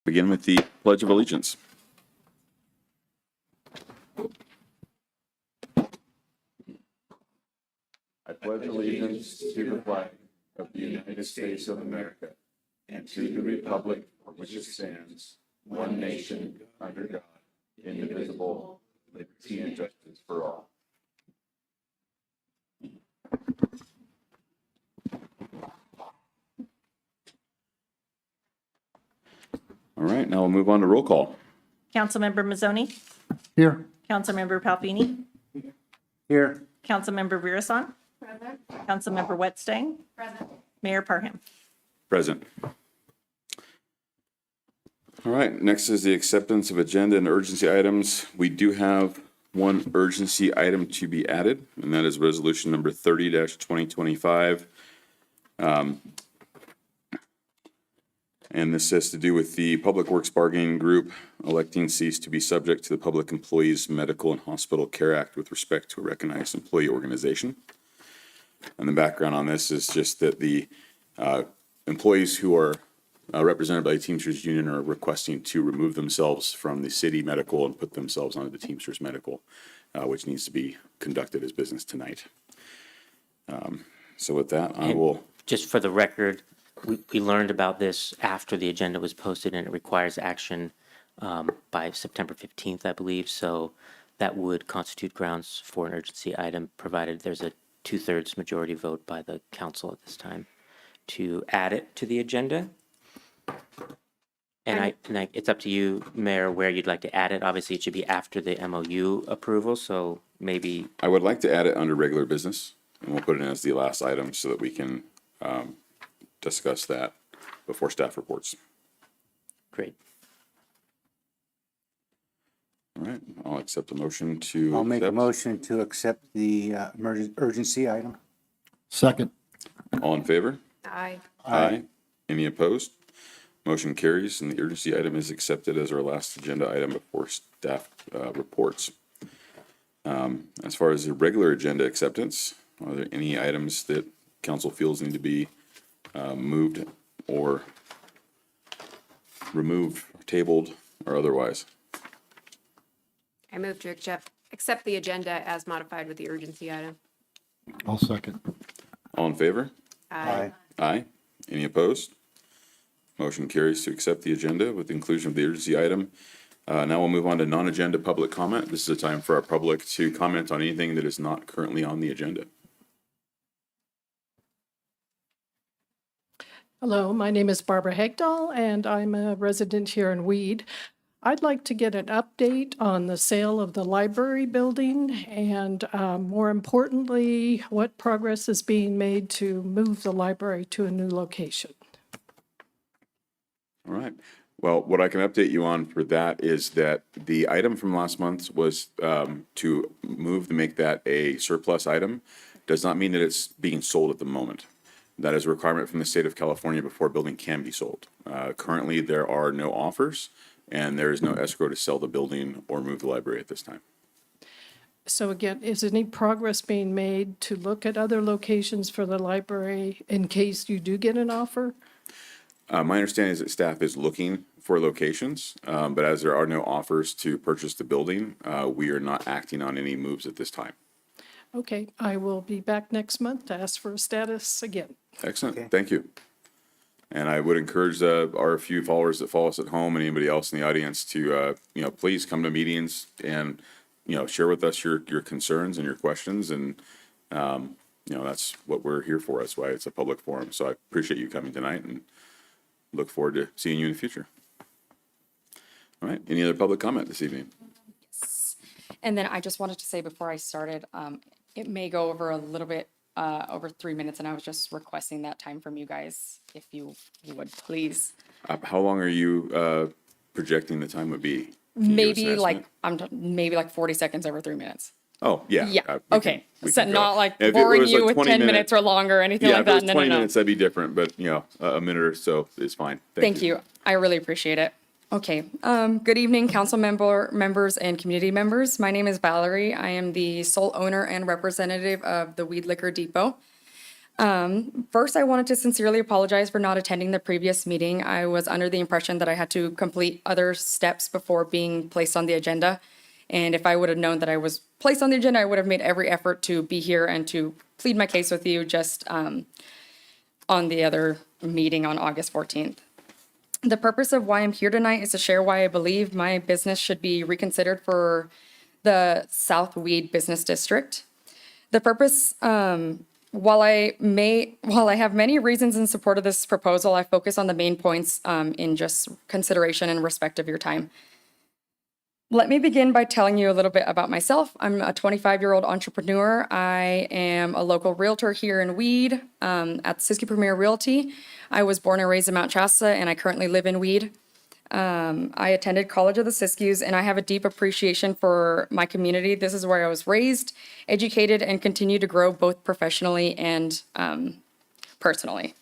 Begin with the Pledge of Allegiance. I pledge allegiance to the flag of the United States of America and to the republic for which it stands, one nation, under God, indivisible, liberty and justice for all. All right, now we'll move on to roll call. Councilmember Mazzoni, Here. Councilmember Palfini, Here. Councilmember Virasan, Councilmember Wetstang, Mayor Parham. Present. All right, next is the acceptance of agenda and urgency items. We do have one urgency item to be added, and that is resolution number 30-2025. And this has to do with the Public Works Bargaining Group electing seats to be subject to the Public Employees Medical and Hospital Care Act with respect to a recognized employee organization. And the background on this is just that the employees who are represented by the Teamsters Union are requesting to remove themselves from the city medical and put themselves onto the Teamsters medical, which needs to be conducted as business tonight. So with that, I will. Just for the record, we learned about this after the agenda was posted, and it requires action by September 15th, I believe. So that would constitute grounds for an urgency item, provided there's a 2/3 majority vote by the council at this time to add it to the agenda. And it's up to you, Mayor, where you'd like to add it. Obviously, it should be after the MOU approval, so maybe. I would like to add it under regular business, and we'll put it in as the last item so that we can discuss that before staff reports. Great. All right, I'll accept a motion to. I'll make a accept. motion to accept the urgency item. Second. All in favor? Aye. Aye. Any opposed? Motion carries, and the urgency item is accepted as our last agenda item before staff reports. As far as the regular agenda acceptance, are there any items that council feels need to be moved or removed, tabled, or otherwise? I move to accept the agenda as modified with the urgency item. I'll second. All in favor? Aye. Aye. Any opposed? Motion carries to accept the agenda with the inclusion of the urgency item. Now we'll move on to non-agenda public comment. This is a time for our public to comment on anything that is not currently on the agenda. Hello, my name is Barbara Hegdahl, and I'm a resident here in Weed. I'd like to get an update on the sale of the library building and, more importantly, what progress is being made to move the library to a new location. All right. Well, what I can update you on for that is that the item from last month was to make that a surplus item. Does not mean that it's being sold at the moment. That is a requirement from the state of California before a building can be sold. Currently, there are no offers, and there is no escrow to sell the building or move the library at this time. So again, is any progress being made to look at other locations for the library in case you do get an offer? My understanding is that staff is looking for locations, but as there are no offers to purchase the building, we are not acting on any moves at this time. Okay, I will be back next month to ask for a status again. Excellent. Okay. Thank you. And I would encourage our few followers that follow us at home and anybody else in the audience to, please come to meetings and, share with us your concerns and your questions. And, that's what we're here for. That's why it's a public forum. So I appreciate you coming tonight and look forward to seeing you in the future. All right. Any other public comment this evening? And then I just wanted to say before I started, it may go over a little bit, over 3 minutes, and I was just requesting that time from you guys, if you would, please. How long are you projecting the time would be? Can you give us an estimate? Maybe like 40 seconds over 3 minutes. Oh, yeah. Yeah, we okay. we So can go. not like If it boring was you like with 20 10 minutes or longer or anything Yeah, like if it was that. 20 No. minutes, that'd be different, but, a minute or so is fine. Thank you. I really appreciate it. Okay. Good evening, council members and community members. My name is Valerie. I am the sole owner and representative of the Weed Liquor Depot. First, I wanted to sincerely apologize for not attending the previous meeting. I was under the impression that I had to complete other steps before being placed on the agenda. And if I would have known that I was placed on the agenda, I would have made every effort to be here and to plead my case with you just on the other meeting on August 14th. The purpose of why I'm here tonight is to share why I believe my business should be reconsidered for the South Weed Business District. The purpose, while I have many reasons in support of this proposal, I focus on the main points in just consideration and respect of your time. Let me begin by telling you a little bit about myself. I'm a 25-year-old entrepreneur. I am a local realtor here in Weed at Siskiyou Premier Realty. I was born and raised in Mount Shasta, and I currently live in Weed. I attended College of the Siskiyous, and I have a deep appreciation for my community. This is where I was raised, educated, and continue to grow both professionally and personally.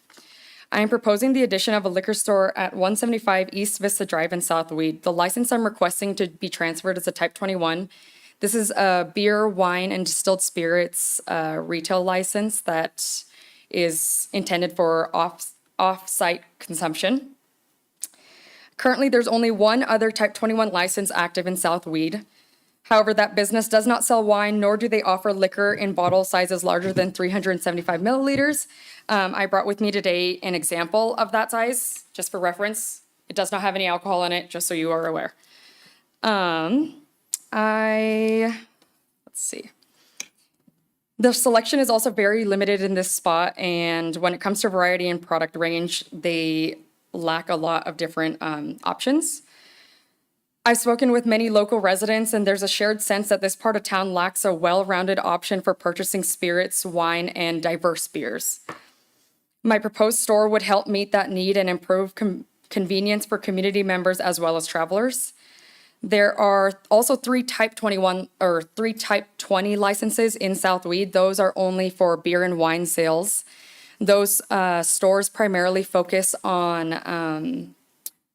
I am proposing the addition of a liquor store at 175 East Vista Drive in South Weed. The license I'm requesting to be transferred is a Type 21. This is a beer, wine, and distilled spirits retail license that is intended for off-site consumption. Currently, there's only one other Type 21 license active in South Weed. However, that business does not sell wine, nor do they offer liquor in bottle sizes larger than 375 milliliters. I brought with me today an example of that size, just for reference. It does not have any alcohol in it, just so you are aware. Let's see. The selection is also very limited in this spot, and when it comes to variety and product range, they lack a lot of different options. I've spoken with many local residents, and there's a shared sense that this part of town lacks a well-rounded option for purchasing spirits, wine, and diverse beers. My proposed store would help meet that need and improve convenience for community members as well as travelers. There are also three Type 20 licenses in South Weed. Those are only for beer and wine sales. Those stores primarily focus on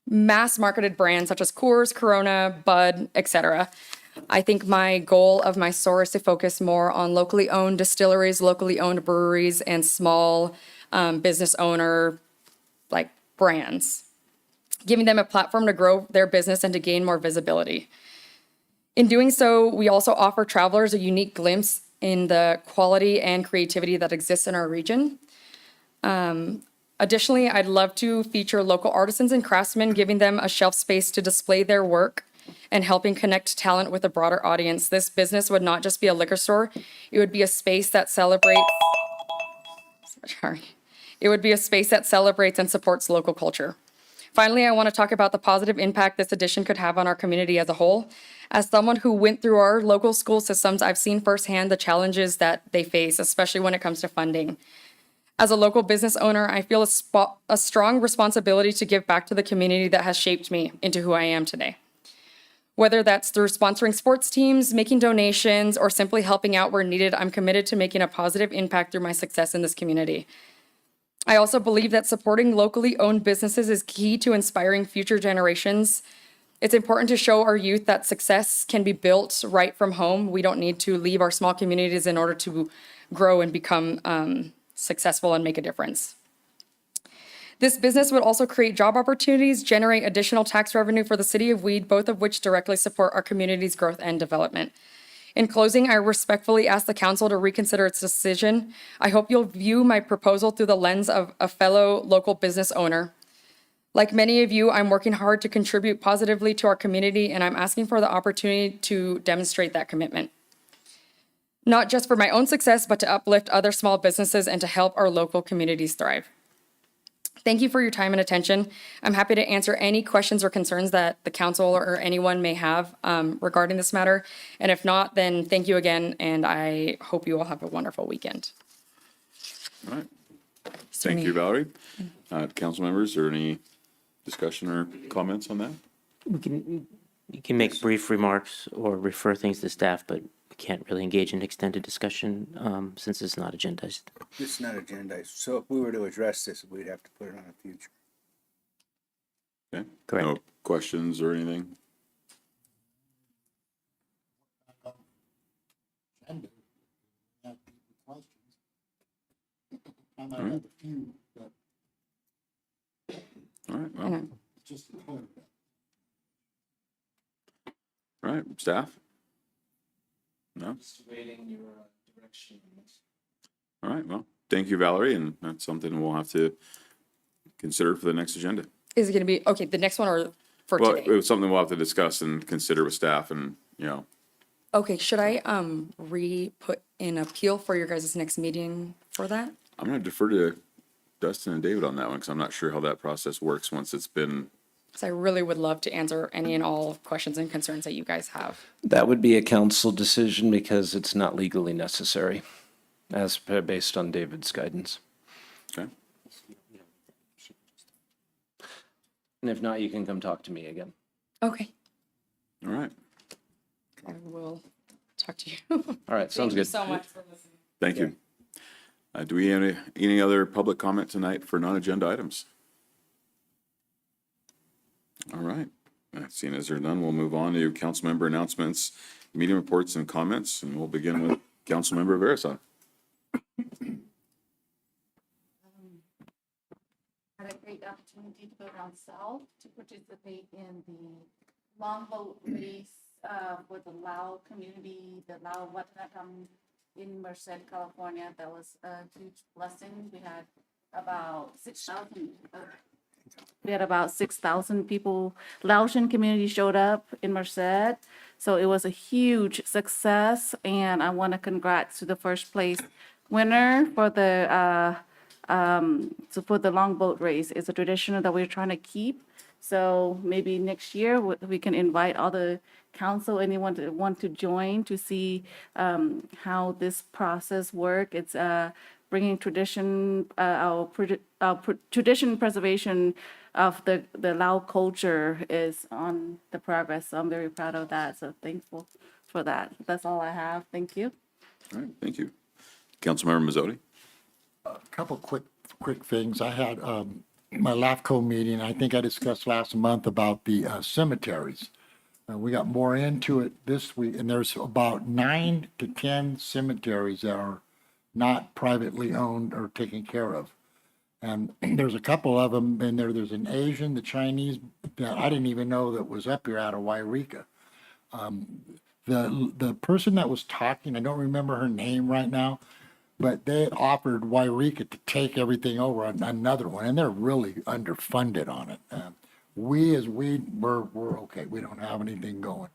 mass-marketed brands such as Coors, Corona, Bud, etc. I think my goal of my store is to focus more on locally owned distilleries, locally owned breweries, and small business owner brands, giving them a platform to grow their business and to gain more visibility. In doing so, we also offer travelers a unique glimpse in the quality and creativity that exists in our region. Additionally, I'd love to feature local artisans and craftsmen, giving them a shelf space to display their work and helping connect talent with a broader audience. This business would not just be a liquor store, it would be a space that celebrates and supports local culture. Finally, I want to talk about the positive impact this addition could have on our community as a whole. As someone who went through our local school systems, I've seen firsthand the challenges that they face, especially when it comes to funding. As a local business owner, I feel a strong responsibility to give back to the community that has shaped me into who I am today. Whether that's through sponsoring sports teams, making donations, or simply helping out where needed, I'm committed to making a positive impact through my success in this community. I also believe that supporting locally owned businesses is key to inspiring future generations. It's important to show our youth that success can be built right from home. We don't need to leave our small communities in order to grow and become successful and make a difference. This business would also create job opportunities, generate additional tax revenue for the city of Weed, both of which directly support our community's growth and development. In closing, I respectfully ask the council to reconsider its decision. I hope you'll view my proposal through the lens of a fellow local business owner. Like many of you, I'm working hard to contribute positively to our community, and I'm asking for the opportunity to demonstrate that commitment. Not just for my own success, but to uplift other small businesses and to help our local communities thrive. Thank you for your time and attention. I'm happy to answer any questions or concerns that the council or anyone may have regarding this matter. And if not, then thank you again, and I hope you all have a wonderful weekend. All right. Thank you, Valerie. Council members, are any discussion or comments on that? You can make brief remarks or refer things to staff, but we can't really engage in extended discussion since it's not agendized. This is not agendized, so if we were to address this, we'd have to put it on a future. Okay. Correct. No questions or anything? I might have a few, but All right, I well, know. just to clarify. all right, staff? No? Waiting your direction. All right, well, thank you, Valerie, and that's something we'll have to consider for the next agenda. Is it gonna be, okay, the next one or for Well, today? it was something we'll have to discuss and consider with staff and, Okay, should I, put an appeal for your guys' next meeting for that? I'm gonna defer to Dustin and David on that one, because I'm not sure how that process works once it's been, Because I really would love to answer any and all questions and concerns that you guys have. That would be a council decision because it's not legally necessary, based on David's guidance. okay? And if not, you can come talk to me again. Okay, All right, I will talk to you. All right, sounds Thank you good. so much for listening. thank you. Do we have any other public comment tonight for non-agenda items? All right, seeing as there are none, we'll move on to council member announcements, meeting reports and comments, and we'll begin with council member Verisan. Had a great opportunity to go down south to participate in the long boat race for the Lao community, the Lao Watanakam in Merced, California. That was a huge blessing. We had about 6,000 people. Laotian community showed up in Merced. So it was a huge success, and I want to congrats to the first place winner for the for the long boat race. It's a tradition that we're trying to keep. So maybe next year we can invite all the council, anyone that want to join to see how this process work. It's bringing tradition, tradition preservation of the Lao culture is on the progress. So I'm very proud of that. So thankful for that. That's all I have. Thank you. All right, thank you. Councilmember Mazzotti? Couple quick things. I had my LAFCO meeting. I think I discussed last month about the cemeteries. We got more into it this week, and there's about 9 to 10 cemeteries that are not privately owned or taken care of. And there's a couple of them in there. There's an Asian, the Chinese that I didn't even know that was up here out of Wairika. The person that was talking, I don't remember her name right now, but they had offered Wairika to take everything over on another one, and they're really underfunded on it. We're okay. We don't have anything going.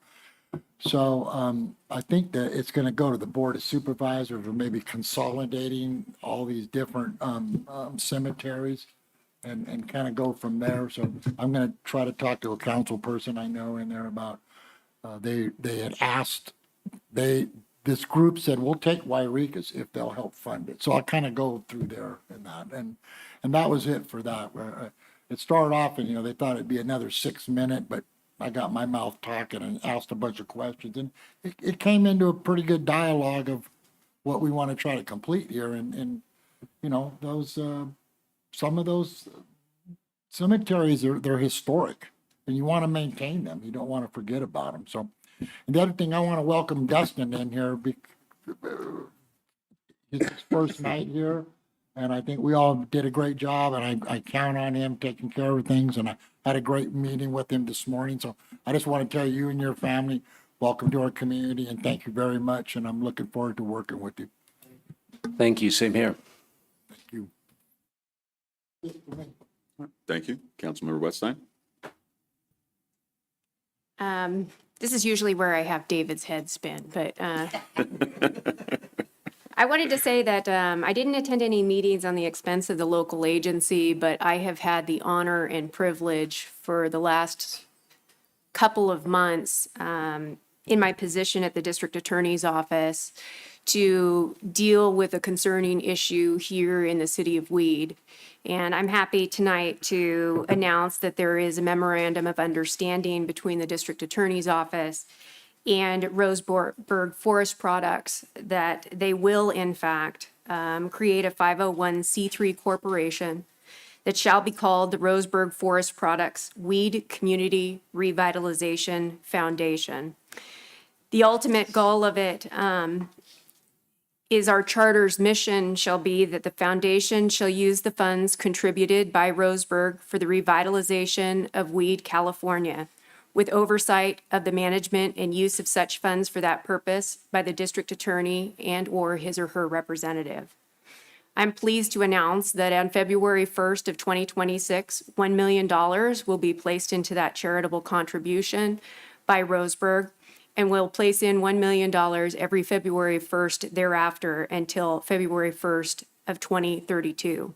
So I think that it's going to go to the Board of Supervisors or maybe consolidating all these different cemeteries and kind of go from there. So I'm going to try to talk to a council person I know in there about, they had asked, this group said, we'll take Wairika's if they'll help fund it. So I'll kind of go through there and that. And that was it for that. It started off and, they thought it'd be another 6 minute, but I got my mouth talking and asked a bunch of questions. And it came into a pretty good dialogue of what we want to try to complete here. And those, some of those cemeteries, they're historic and you want to maintain them. You don't want to forget about them. So, and the other thing, I want to welcome Dustin in here. It's his first night here, and I think we all did a great job, and I count on him taking care of things, and I had a great meeting with him this morning. So I just want to tell you and your family, welcome to our community, and thank you very much, and I'm looking forward to working with you. Thank you, same here. Thank you. Thank you. Councilmember Wetstein? This is usually where I have David's head spin, but I wanted to say that I didn't attend any meetings on the expense of the local agency, but I have had the honor and privilege for the last couple of months in my position at the district attorney's office to deal with a concerning issue here in the city of Weed. And I'm happy tonight to announce that there is a memorandum of understanding between the district attorney's office and Roseburg Forest Products that they will, in fact, create a 501c3 corporation that shall be called the Roseburg Forest Products Weed Community Revitalization Foundation. The ultimate goal of it is our charter's mission shall be that the foundation shall use the funds contributed by Roseburg for the revitalization of Weed, California, with oversight of the management and use of such funds for that purpose by the district attorney and/or his or her representative. I'm pleased to announce that on February 1st of 2026, $1 million will be placed into that charitable contribution by Roseburg, and will place in $1 million every February 1st thereafter until February 1st of 2032.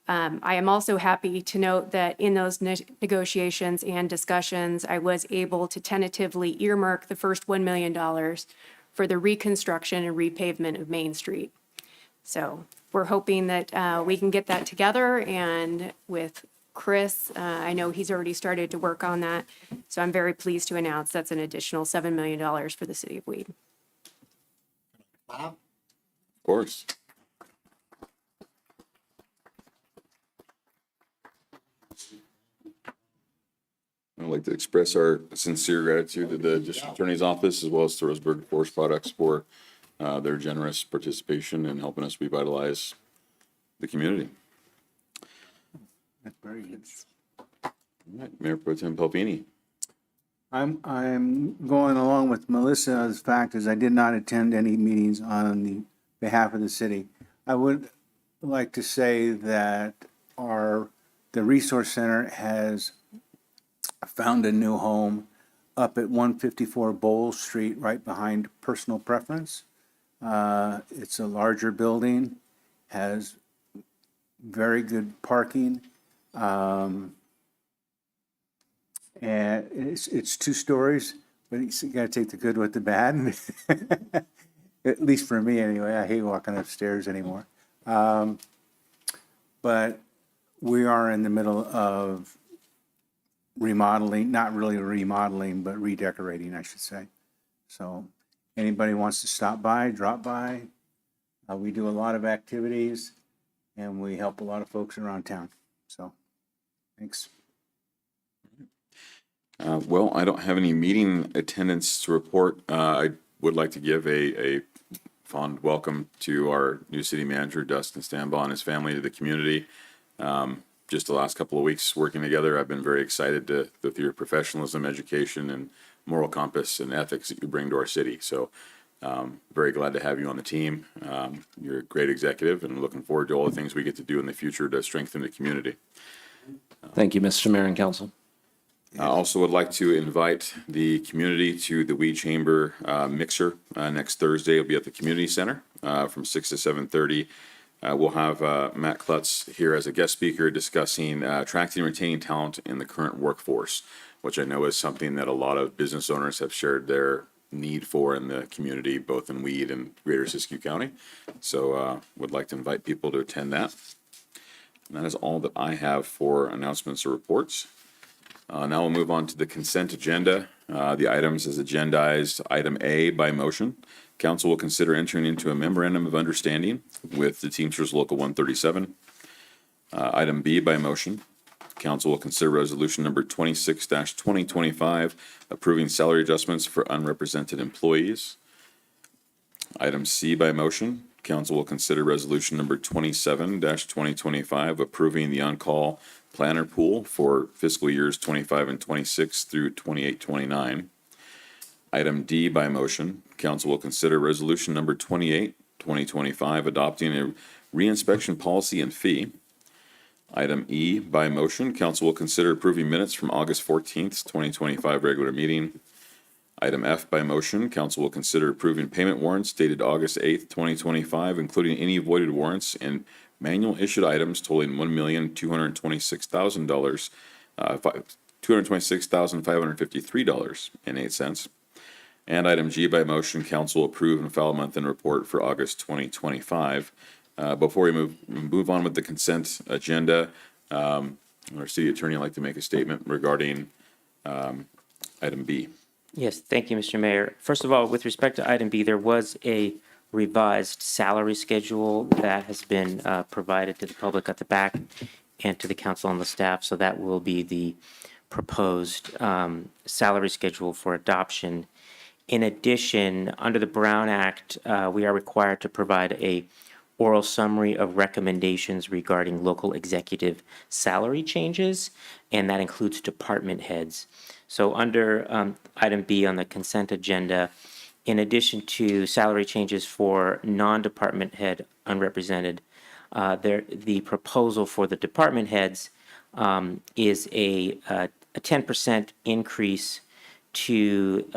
I am also happy to note that in those negotiations and discussions, I was able to tentatively earmark the first $1 million for the reconstruction and repavement of Main Street. So we're hoping that we can get that together, and with Chris, I know he's already started to work on that. So I'm very pleased to announce that's an additional $7 million for the city of Weed. Of course. I'd like to express our sincere gratitude to the district attorney's office as well as to Roseburg Forest Products for their generous participation in helping us revitalize the community. That's very good. All right, Mayor Pro Tem Palpini. I'm going along with Melissa's fact as I did not attend any meetings on the behalf of the city. I would like to say that the Resource Center has found a new home up at 154 Bowles Street, right behind Personal Preference. It's a larger building, has very good parking. And it's 2 stories, but you gotta take the good with the bad. At least for me anyway, I hate walking upstairs anymore. But we are in the middle of remodeling, not really remodeling, but redecorating, I should say. So anybody wants to stop by, drop by. We do a lot of activities and we help a lot of folks around town. So, thanks. Well, I don't have any meeting attendance to report. I would like to give a fond welcome to our new city manager, Dustin Stambaugh, and his family to the community. Just the last couple of weeks working together, I've been very excited with your professionalism, education, and moral compass and ethics that you bring to our city. So very glad to have you on the team. You're a great executive, and looking forward to all the things we get to do in the future to strengthen the community. Thank you, Mr. Mayor and Council. I also would like to invite the community to the Weed Chamber Mixer next Thursday. It'll be at the Community Center from 6 to 7:30. We'll have Matt Klutz here as a guest speaker discussing attracting and retaining talent in the current workforce, which I know is something that a lot of business owners have shared their need for in the community, both in Weed and Greater Siskiyou County. So would like to invite people to attend that. And that is all that I have for announcements or reports. Now we'll move on to the consent agenda. The items as agendized. Item A by motion. Council will consider entering into a memorandum of understanding with the Teamsters Local 137. Item B by motion. Council will consider resolution number 26-2025 approving salary adjustments for unrepresented employees. Item C by motion. Council will consider resolution number 27-2025 approving the on-call planner pool for fiscal years 25 and 26 through 28-29. Item D by motion. Council will consider resolution number 28-2025 adopting a reinspection policy and fee. Item E by motion. Council will consider approving minutes from August 14th, 2025 regular meeting. Item F by motion, council will consider approving payment warrants dated August 8th, 2025, including any voided warrants and manual issued items totaling $1,226,000, $226,553.08. And item G by motion, council approve and file a month-end report for August 2025. Before we move on with the consent agenda, our city attorney would like to make a statement regarding item B. Yes, thank you, Mr. Mayor. First of all, with respect to item B, there was a revised salary schedule that has been provided to the public at the back and to the council and the staff. So that will be the proposed salary schedule for adoption. In addition, under the Brown Act, we are required to provide a oral summary of recommendations regarding local executive salary changes, and that includes department heads. So under item B on the consent agenda, in addition to salary changes for non-department head unrepresented, the proposal for the department heads is a 10% increase to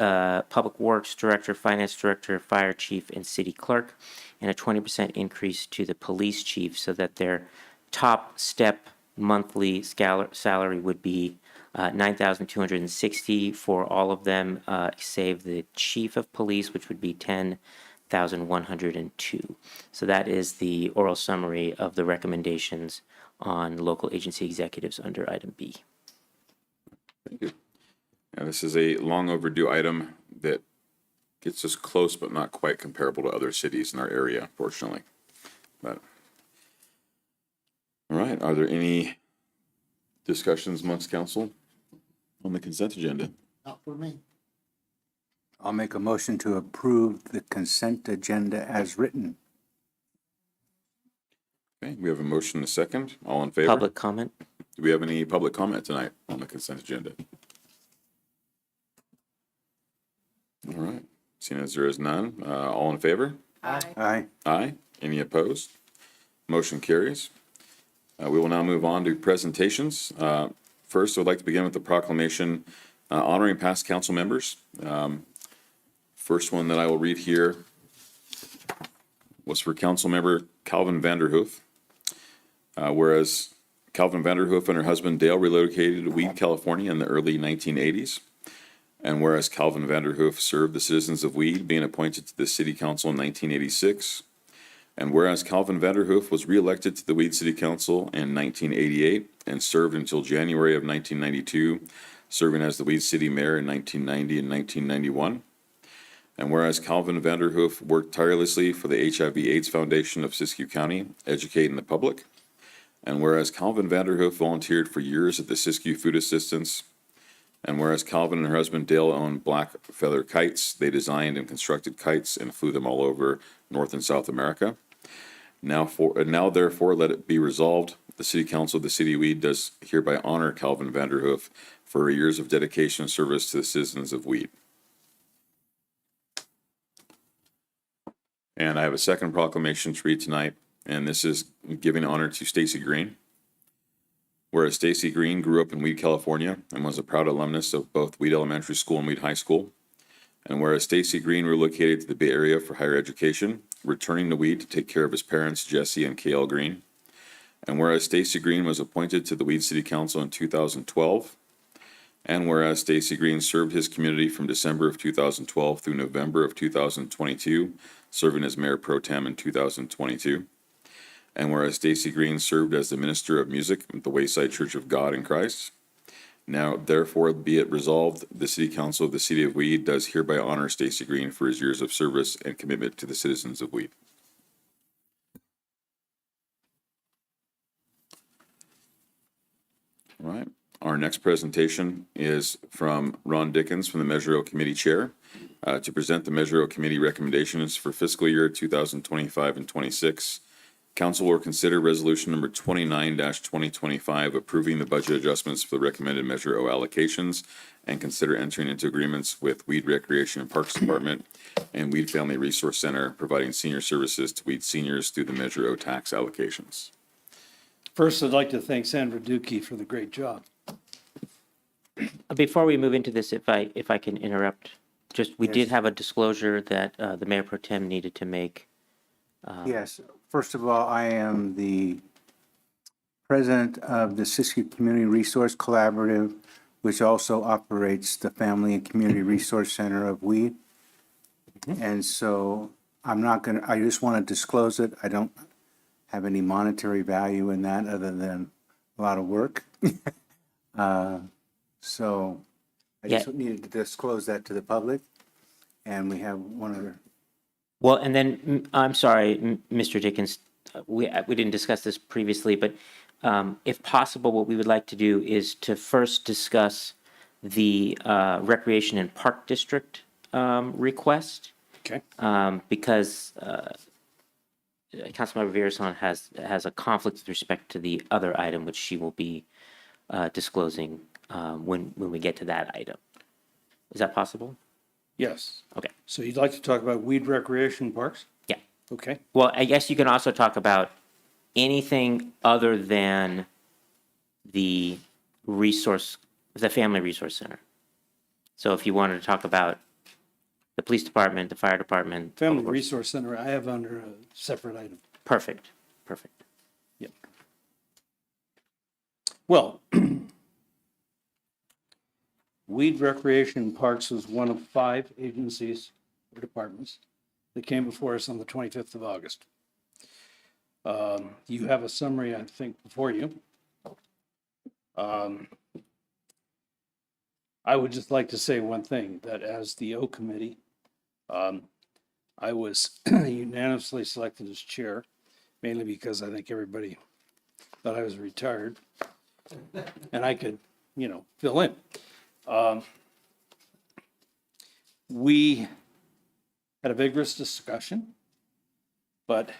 Public Works Director, Finance Director, Fire Chief, and City Clerk, and a 20% increase to the Police Chief, so that their top step monthly salary would be $9,260 for all of them, save the Chief of Police, which would be $10,102. So that is the oral summary of the recommendations on local agency executives under item B. Thank you. Yeah, this is a long overdue item that gets us close, but not quite comparable to other cities in our area, fortunately. But, all right, are there any discussions amongst council on the consent agenda? Not for me. I'll make a motion to approve the consent agenda as written. Okay, we have a motion and a second. All in favor? Public comment? Do we have any public comment tonight on the consent agenda? All right, seeing as there is none, all in favor? Aye. Aye. Any opposed? Motion carries. We will now move on to presentations. First, I would like to begin with the proclamation honoring past council members. First one that I will read here was for Council Member Calvin Vanderhoof. Whereas Calvin Vanderhoof and her husband Dale relocated to Weed, California in the early 1980s. And whereas Calvin Vanderhoof served the citizens of Weed, being appointed to the city council in 1986. And whereas Calvin Vanderhoof was reelected to the Weed City Council in 1988 and served until January of 1992, serving as the Weed City Mayor in 1990 and 1991. And whereas Calvin Vanderhoof worked tirelessly for the HIV/AIDS Foundation of Siskiyou County, educating the public. And whereas Calvin Vanderhoof volunteered for years at the Siskiyou Food Assistance. And whereas Calvin and her husband Dale owned Black Feather Kites, they designed and constructed kites and flew them all over North and South America. Now therefore let it be resolved, the City Council of the City of Weed does hereby honor Calvin Vanderhoof for her years of dedication and service to the citizens of Weed. And I have a second proclamation to read tonight, and this is giving honor to Stacy Green. Whereas Stacy Green grew up in Weed, California, and was a proud alumnus of both Weed Elementary School and Weed High School. And whereas Stacy Green relocated to the Bay Area for higher education, returning to Weed to take care of his parents, Jesse and K.L. Green. And whereas Stacy Green was appointed to the Weed City Council in 2012. And whereas Stacy Green served his community from December of 2012 through November of 2022, serving as Mayor Pro Tem in 2022. And whereas Stacy Green served as the Minister of Music at the Wayside Church of God in Christ. Now, therefore, be it resolved, the City Council of the City of Weed does hereby honor Stacy Green for his years of service and commitment to the citizens of Weed. All right. Our next presentation is from Ron Dickens from the Measure O Committee Chair to present the Measure O Committee recommendations for fiscal year 2025 and 26. Council will consider resolution number 29-2025 approving the budget adjustments for the recommended Measure O allocations and consider entering into agreements with Weed Recreation and Parks Department and Weed Family Resource Center providing senior services to Weed seniors through the Measure O tax allocations. First, I'd like to thank Sandra Dukey for the great job. Before we move into this, if I can interrupt, we did have a disclosure that the Mayor Pro Tem needed to make. Yes, first of all, I am the president of the Siskiyou Community Resource Collaborative, which also operates the Family and Community Resource Center of Weed. And so I just want to disclose it. I don't have any monetary value in that other than a lot of work. So I just needed to disclose that to the public. And we have one other. Well, and then, I'm sorry, Mr. Dickens, we didn't discuss this previously, but if possible, what we would like to do is to first discuss the Recreation and Park District request. Okay. Because Councilmember Virasan has a conflict with respect to the other item, which she will be disclosing when we get to that item. Is that possible? Yes. Okay. So you'd like to talk about weed recreation parks? Yeah. Okay. Well, I guess you can also talk about anything other than the Family Resource Center. So if you wanted to talk about the police department, the fire department. Family Public Works. Resource Center, I have under a separate item. Perfect, perfect. Yep. Well, Weed Recreation Parks was one of 5 agencies or departments that came before us on the 25th of August. You have a summary, I think, before you. I would just like to say one thing, that as the O Committee, I was unanimously selected as chair, mainly because I think everybody thought I was retired and I could, fill in. We had a vigorous discussion, but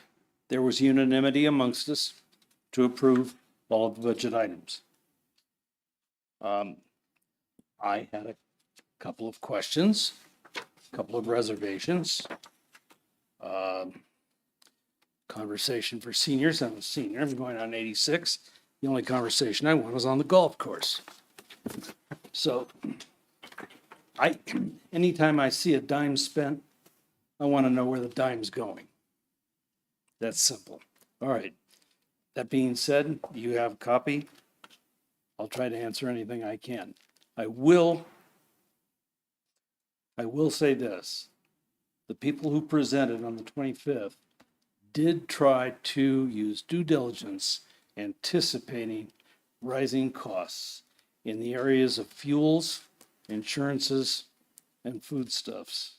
there was unanimity amongst us to approve all of the budget items. I had a couple of questions, a couple of reservations. Conversation for seniors. I'm a senior. I'm going on 86. The only conversation I went was on the golf course. So anytime I see a dime spent, I want to know where the dime's going. That's simple. All right. That being said, you have a copy. I'll try to answer anything I can. I will say this. The people who presented on the 25th did try to use due diligence, anticipating rising costs in the areas of fuels, insurances, and foodstuffs.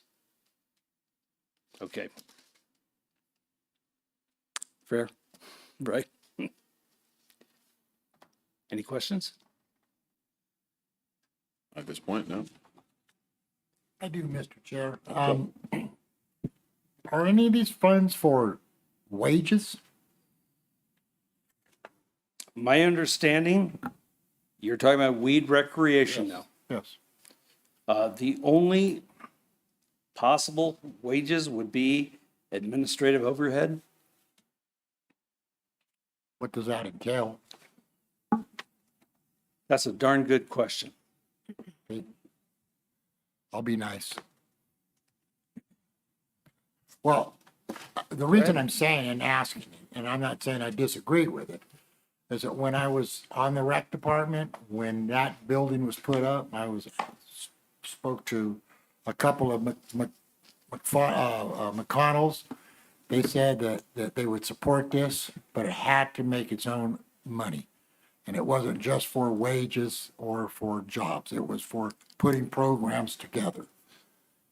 Okay. Fair, right? Any questions? At this point, no. I do, Mr. Chair. Are any of these funds for wages? My understanding, you're talking about weed recreation now. Yes. The only possible wages would be administrative overhead. What does that entail? That's a darn good question. I'll be nice. Well, the reason I'm saying and asking, and I'm not saying I disagree with it, is that when I was on the rec department, when that building was put up, spoke to a couple of McConnells. They said that they would support this, but it had to make its own money. And it wasn't just for wages or for jobs. It was for putting programs together.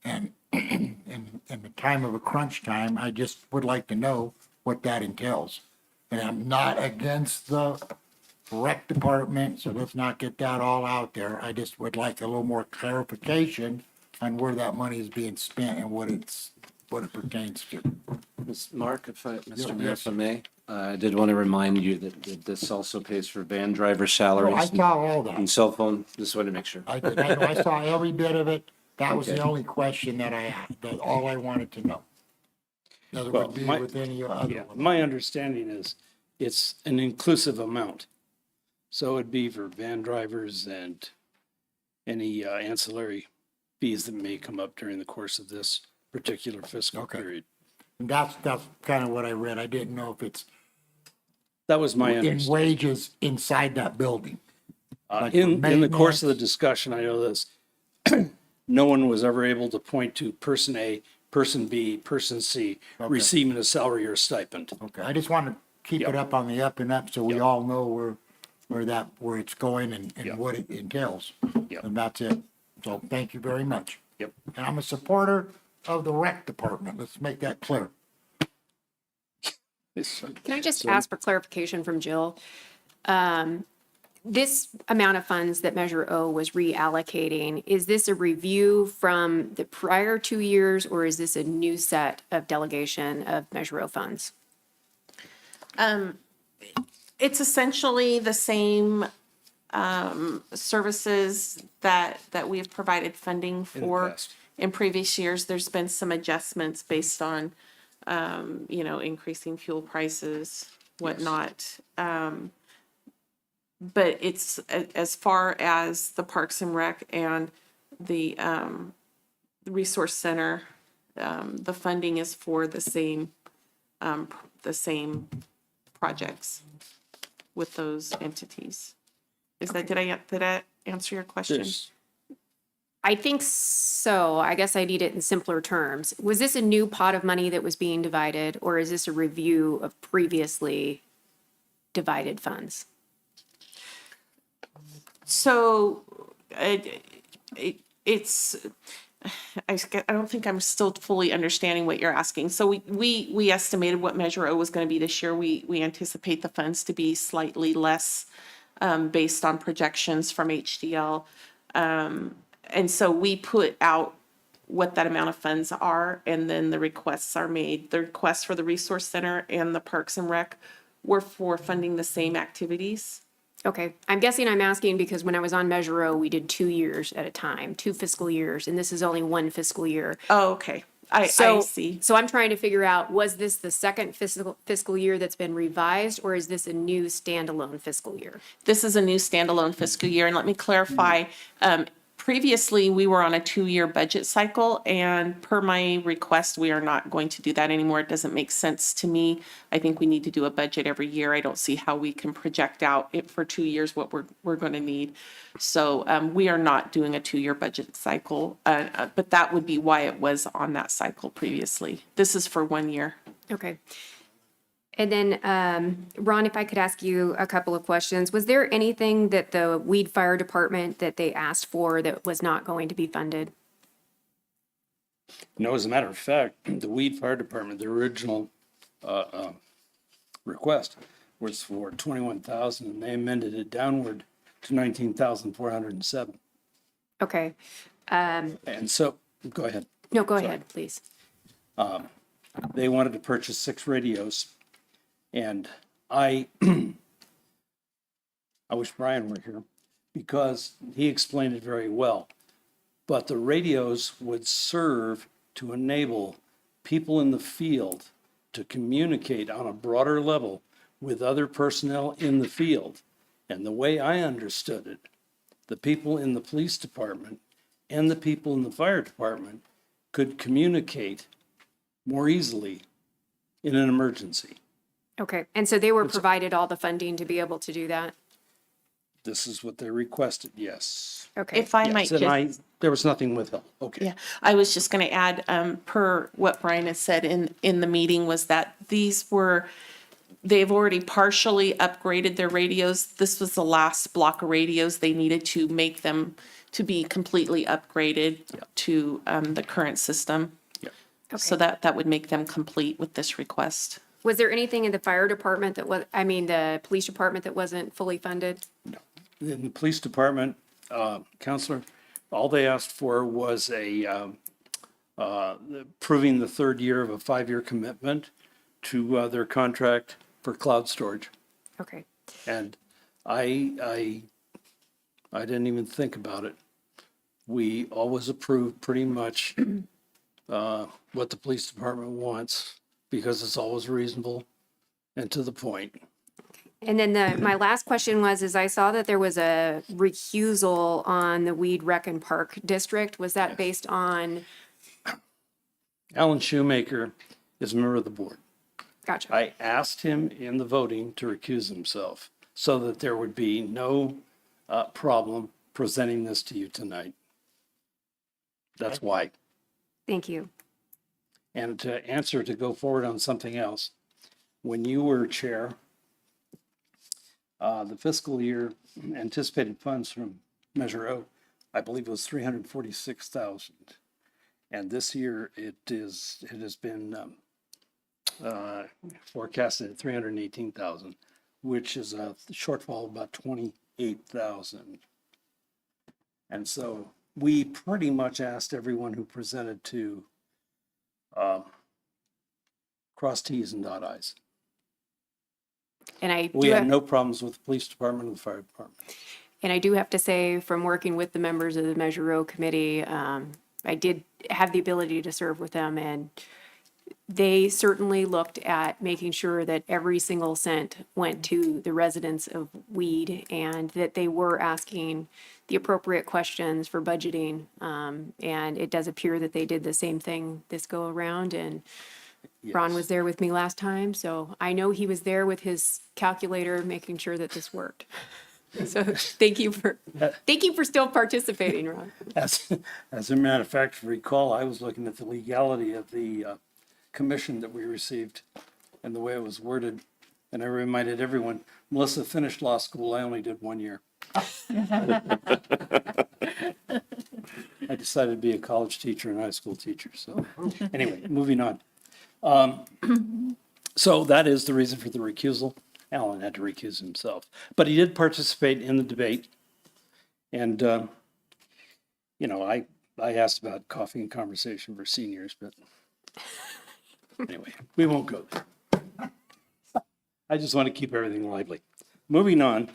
And in the time of a crunch time, I just would like to know what that entails. And I'm not against the rec department, so let's not get that all out there. I just would like a little more clarification on where that money is being spent and what it pertains to. Mark, Mr. Yeah, Mayor, yes. if I may, I did want to remind you that this also pays for van driver Oh, I salaries saw all and that. cell phone. Just wanted to make sure. I did. I saw every bit of it. That was the Okay. only question that I had, that all I wanted to know. That it Well, would be my- with any other Yeah, one. my understanding is it's an inclusive amount. So it'd be for van drivers and any ancillary fees that may come up during the course of this particular fiscal Okay. period. And that's kind of what I read. I didn't know if it's That was my in understanding. wages inside that building. like for In the course of the maintenance. discussion, I know this, no one was ever able to point to person A, person B, person C receiving a salary or stipend. Okay, I just want to keep Yep. it up on the up and up so we Yep. all know where it's going and Yep. what it entails. Yep. And that's it. So thank you very much. Yep. And I'm a supporter of the rec department. Let's make that clear. It's- Can I just ask for clarification from Jill? this amount of funds that Measure O was reallocating, is this a review from the prior 2 years, or is this a new set of delegation of Measure O funds? It's essentially the same services that we have provided funding for past. in previous years. There's been some adjustments based on, increasing fuel prices, whatnot. But it's as far as the Parks and Rec and the Resource Center, the funding is for the same projects with those entities. Is that, did I answer your question? There's, I think so. I guess I need it in simpler terms. Was this a new pot of money that was being divided, or is this a review of previously divided funds? So it's, I don't think I'm still fully understanding what you're asking. So we estimated what Measure O was going to be this year. We anticipate the funds to be slightly less based on projections from HDL. And so we put out what that amount of funds are, and then the requests are made. The requests for the Resource Center and the Parks and Rec were for funding the same activities. Okay, I'm guessing I'm asking because when I was on Measure O, we did 2 years at a time, 2 fiscal years, and this is only 1 fiscal year. Oh, okay. I see. So I'm trying to figure out, was this the second fiscal year that's been revised, or is this a new standalone fiscal year? This is a new standalone fiscal year, and let me clarify. Previously, we were on a 2-year budget cycle, and per my request, we are not going to do that anymore. It doesn't make sense to me. I think we need to do a budget every year. I don't see how we can project out it for 2 years what we're going to need. So we are not doing a 2-year budget cycle, but that would be why it was on that cycle previously. This is for 1 year. Okay. And then, Ron, if I could ask you a couple of questions. Was there anything that the Weed Fire Department that they asked for that was not going to be funded? no, as a matter of fact, the Weed Fire Department, the original request was for 21,000, and they amended it downward to 19,407. Okay. And so, go ahead. No, go ahead, please. They wanted to purchase 6 radios, and I wish Brian were here because he explained it very well. But the radios would serve to enable people in the field to communicate on a broader level with other personnel in the field. And the way I understood it, the people in the police department and the people in the fire department could communicate more easily in an emergency. Okay, and so they were provided all the funding to be able to do that? This is what they requested, yes. Okay. If I might Yes, and just. there was nothing withheld, okay. Yeah, I was just going to add, per what Brian has said in the meeting, was that they've already partially upgraded their radios. This was the last block of radios they needed to make them to be completely upgraded to the current system. So that would make them complete with this request. Was there anything in the fire department the police department that wasn't fully funded? In the police department, Counselor, all they asked for was proving the 3rd year of a 5-year commitment to their contract for cloud storage. Okay. And I didn't even think about it. We always approve pretty much what the police department wants because it's always reasonable and to the point. And then my last question is I saw that there was a recusal on the Weed Rec and Park District. Was that based on? Alan Shoemaker is a member of the board. Gotcha. I asked him in the voting to recuse himself so that there would be no problem presenting this to you tonight. That's why. Thank you. And to go forward on something else, when you were chair, the fiscal year anticipated funds from Measure O, I believe it was 346,000. And this year it has been forecasted at 318,000, which is a shortfall of about 8,000. And so we pretty much asked everyone who presented to cross Ts and dot Is. And I We do had have, no problems with the police department or the fire department. and I do have to say, from working with the members of the Measure O committee, I did have the ability to serve with them, and they certainly looked at making sure that every single cent went to the residents of Weed, and that they were asking the appropriate questions for budgeting. And it does appear that they did the same thing this go around, and Ron was there with me last time, so I know he was there with his calculator, making sure that this worked. So thank you for still participating, Ron. As a matter of fact, if you recall, I was looking at the legality of the commission that we received and the way it was worded. And I reminded everyone, Melissa finished law school, I only did 1 year. I decided to be a college teacher and high school teacher, so anyway, moving on. So that is the reason for the recusal. Alan had to recuse himself, but he did participate in the debate. And, you know, I asked about coffee and conversation for seniors, but anyway, we won't go there. I just want to keep everything lively. Moving on,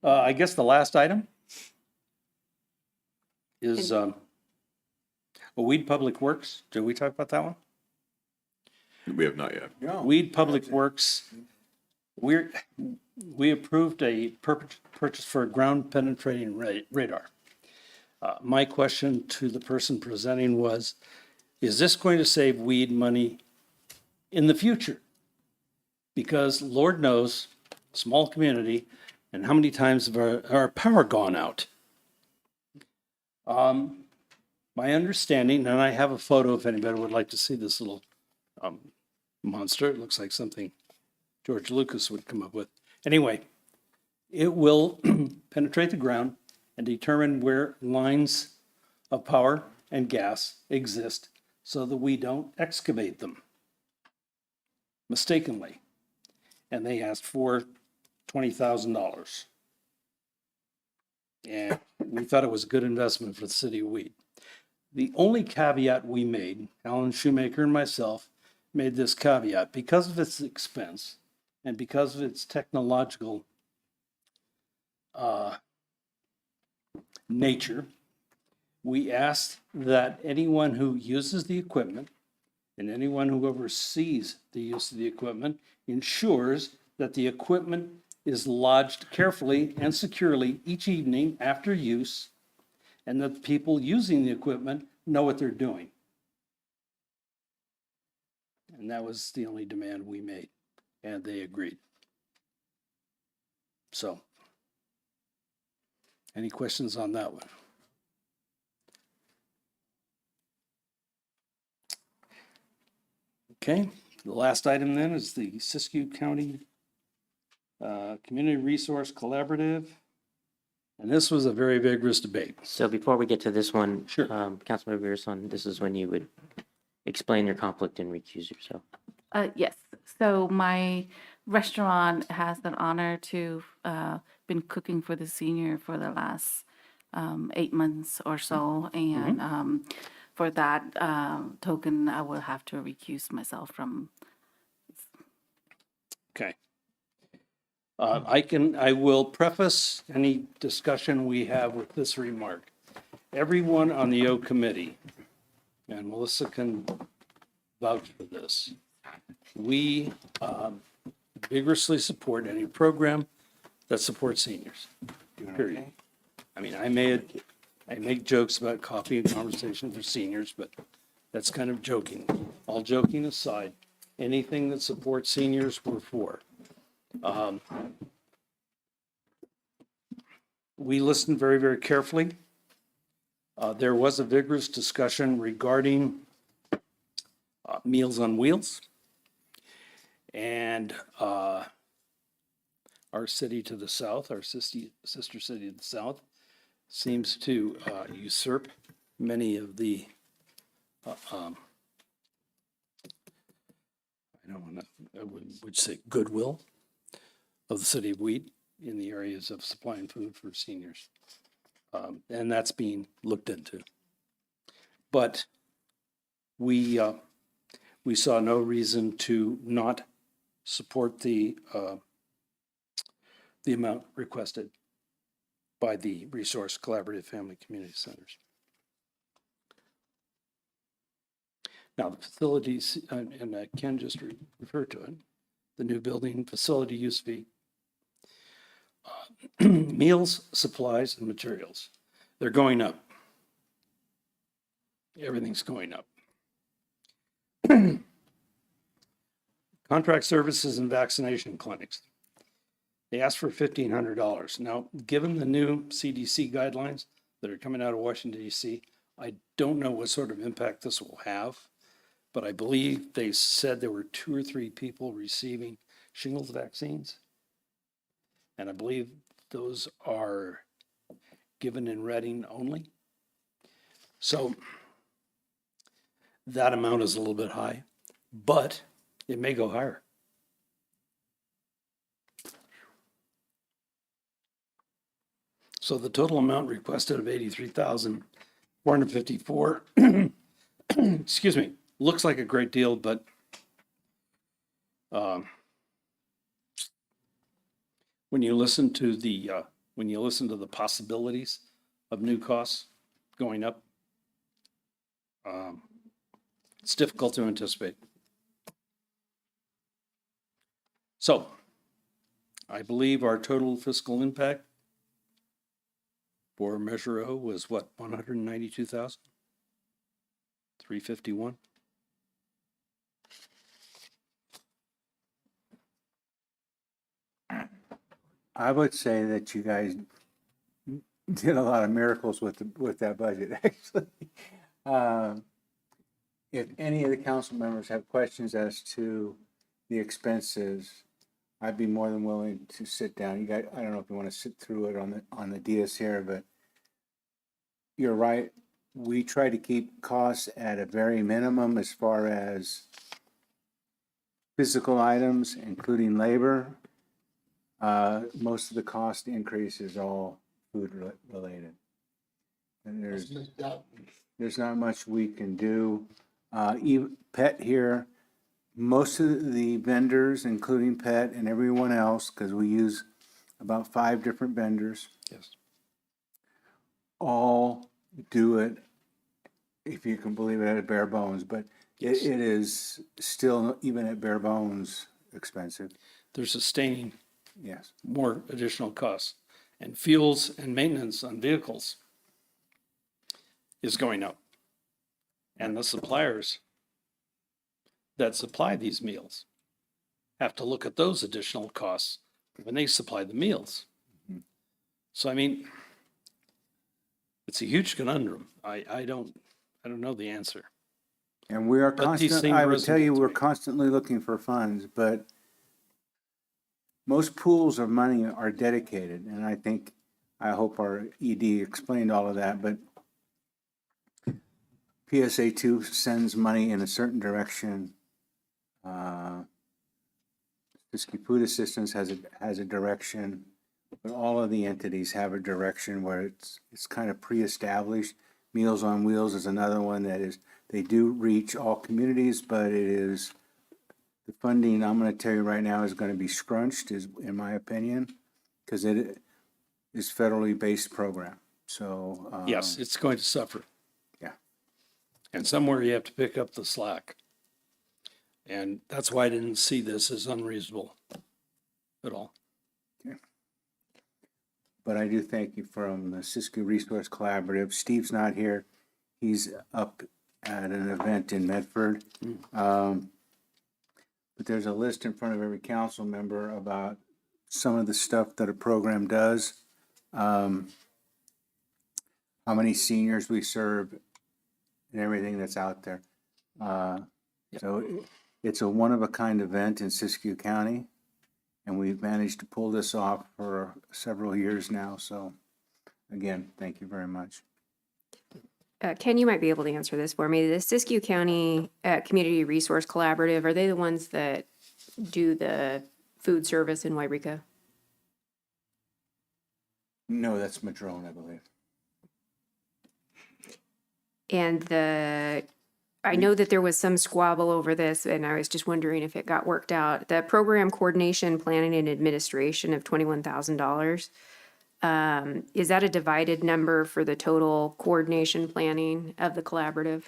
I guess the last item is Weed Public Works. Did we talk about that one? We have not yet. Weed Public Works, we approved a purchase for a ground penetrating radar. My question to the person presenting was, is this going to save Weed money in the future? Because Lord knows, small community, and how many times have our power gone out? My understanding, and I have a photo if anybody would like to see this little monster. It looks like something George Lucas would come up with. Anyway, it will penetrate the ground and determine where lines of power and gas exist so that we don't excavate them mistakenly. And they asked for $20,000. And we thought it was a good investment for the city of Weed. The only caveat we made, Alan Shoemaker and myself, made this caveat, because of its expense and because of its technological nature, we asked that anyone who uses the equipment and anyone who oversees the use of the equipment ensures that the equipment is lodged carefully and securely each evening after use, and that the people using the equipment know what they're doing. And that was the only demand we made, and they agreed. So, any questions on that one? Okay, the last item then is the Siskiyou County Community Resource Collaborative. And this was a very vigorous debate. So before we get to this one, Sure. Councilmember Virasan, this is when you would explain your conflict and recuse yourself. Yes, so my restaurant has the honor to been cooking for the senior for the last 8 months or so, and for that token, I will have to recuse myself from. Okay. I will preface any discussion we have with this remark. Everyone on the O committee, and Melissa can vouch for this, we vigorously support any program that supports seniors, period. I mean, I make jokes about coffee and conversation for seniors, but that's kind of joking. All joking aside, anything that supports seniors, we're for. We listened very, very carefully. There was a vigorous discussion regarding Meals on Wheels. And our city to the south, our sister city to the south, seems to usurp many of the, I don't want to, I would say goodwill of the city of Weed. in the areas of supplying food for seniors. And that's being looked into. But we saw no reason to not support the amount requested by the Resource Collaborative Family Community Centers. Now, the facilities, and Ken just referred to it, the new building facility use fee. Meals, supplies, and materials, they're going up. Everything's going up. Contract services and vaccination clinics. They asked for $1,500. Now, given the new CDC guidelines that are coming out of Washington, D.C., I don't know what sort of impact this will have, but I believe they said there were 2 or 3 people receiving shingles vaccines. And I believe those are given in Reading only. So that amount is a little bit high, but it may go higher. So the total amount requested of $83,454, excuse me, looks like a great deal, but when you listen to the possibilities of new costs going up, it's difficult to anticipate. So I believe our total fiscal impact for Measure O was what, 192,351? I would say that you guys did a lot of miracles with that budget, actually. If any of the council members have questions as to the expenses, I'd be more than willing to sit down. You guys, I don't know if you want to sit through it on the DS here, but you're right. We try to keep costs at a very minimum as far as physical items, including labor. Most of the cost increase is all food related. And there's not much we can do. Even Pet here, most of the vendors, including Pet and everyone else, because we use about 5 different vendors, Yes. all do it, if you can believe it, at a bare bones, but it is still, even at bare bones, expensive. They're sustaining Yes. more additional costs. And fuels and maintenance on vehicles is going up. And the suppliers that supply these meals have to look at those additional costs when they supply the meals. So, I mean, it's a huge conundrum. I don't know the answer. And we are But these constantly, things I would tell you, resonate we're with me. constantly looking for funds, but most pools of money are dedicated, and I hope our ED explained all of that, but PSA 2 sends money in a certain direction. Siskiyou Food Assistance has a direction, but all of the entities have a direction where it's kind of pre-established. Meals on Wheels is another one that is, they do reach all communities, but it is, the funding, I'm gonna tell you right now, is gonna be scrunched, in my opinion, because it is federally based program, so. Yes, it's going to suffer. Yeah. And somewhere you have to pick up the slack. And that's why I didn't see this as unreasonable at all. But I do thank you from the Siskiyou Resource Collaborative. Steve's not here. He's up at an event in Medford. But there's a list in front of every council member about some of the stuff that a program does. How many seniors we serve and everything that's out there. So it's a one-of-a-kind event in Siskiyou County. And we've managed to pull this off for several years now. So again, thank you very much. Ken, you might be able to answer this for me. The Siskiyou County Community Resource Collaborative, are they the ones that do the food service in Wairika? Yes. Okay. Yes. But the same service No, that's Madrone, I believe. And I know that there was some squabble over this, and I was just wondering if it got worked out. The program coordination, planning, and administration of $21,000. Is that a divided number for the total coordination planning of the collaborative?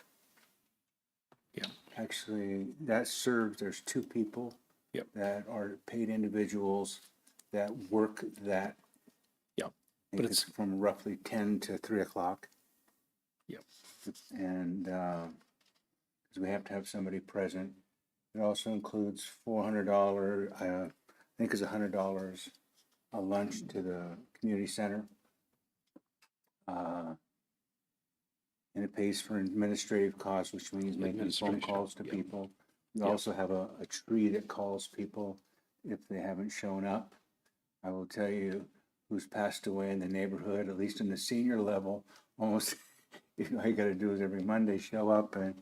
Actually, there's two people. Yep. That are paid individuals that work that. Yep. I But think it's from roughly 10 to 3 o'clock. Yep. And, because we have to have somebody present. It also includes $400, I think it's $100 a lunch to the community center. And it pays for administrative costs, which means making phone calls to Yep. people. We also have a tree that calls people if they haven't shown up. I will tell you who's passed away in the neighborhood, at least in the senior level, almost, all you gotta do is every Monday show up, and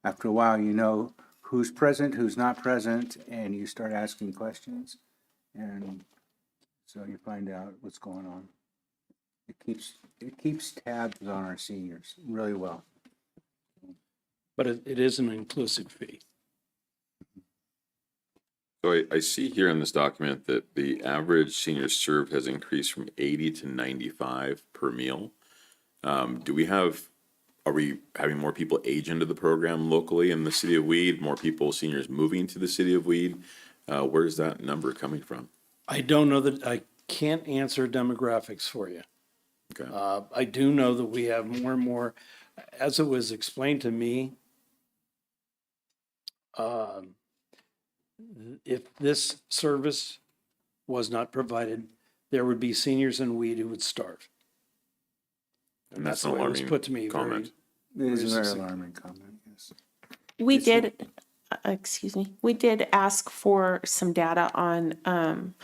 after a while, you know who's present, who's not present, and you start asking questions. And so you find out what's going on. It keeps tabs on our seniors really well. But it is an inclusive fee. So I see here in this document that the average senior served has increased from 80 to 95 per meal. Are we having more people age into the program locally in the city of Weed, more people, seniors moving to the city of Weed? Where's that number coming from? I don't know that, I can't answer demographics for you. Okay. I do know that we have more and more, as it was explained to me, if this service was not provided, there would be seniors in Weed who would starve. And that's the an way it was alarming put to me. comment. It is a very succinct. alarming comment, yes. We did, excuse me, we did ask for some data on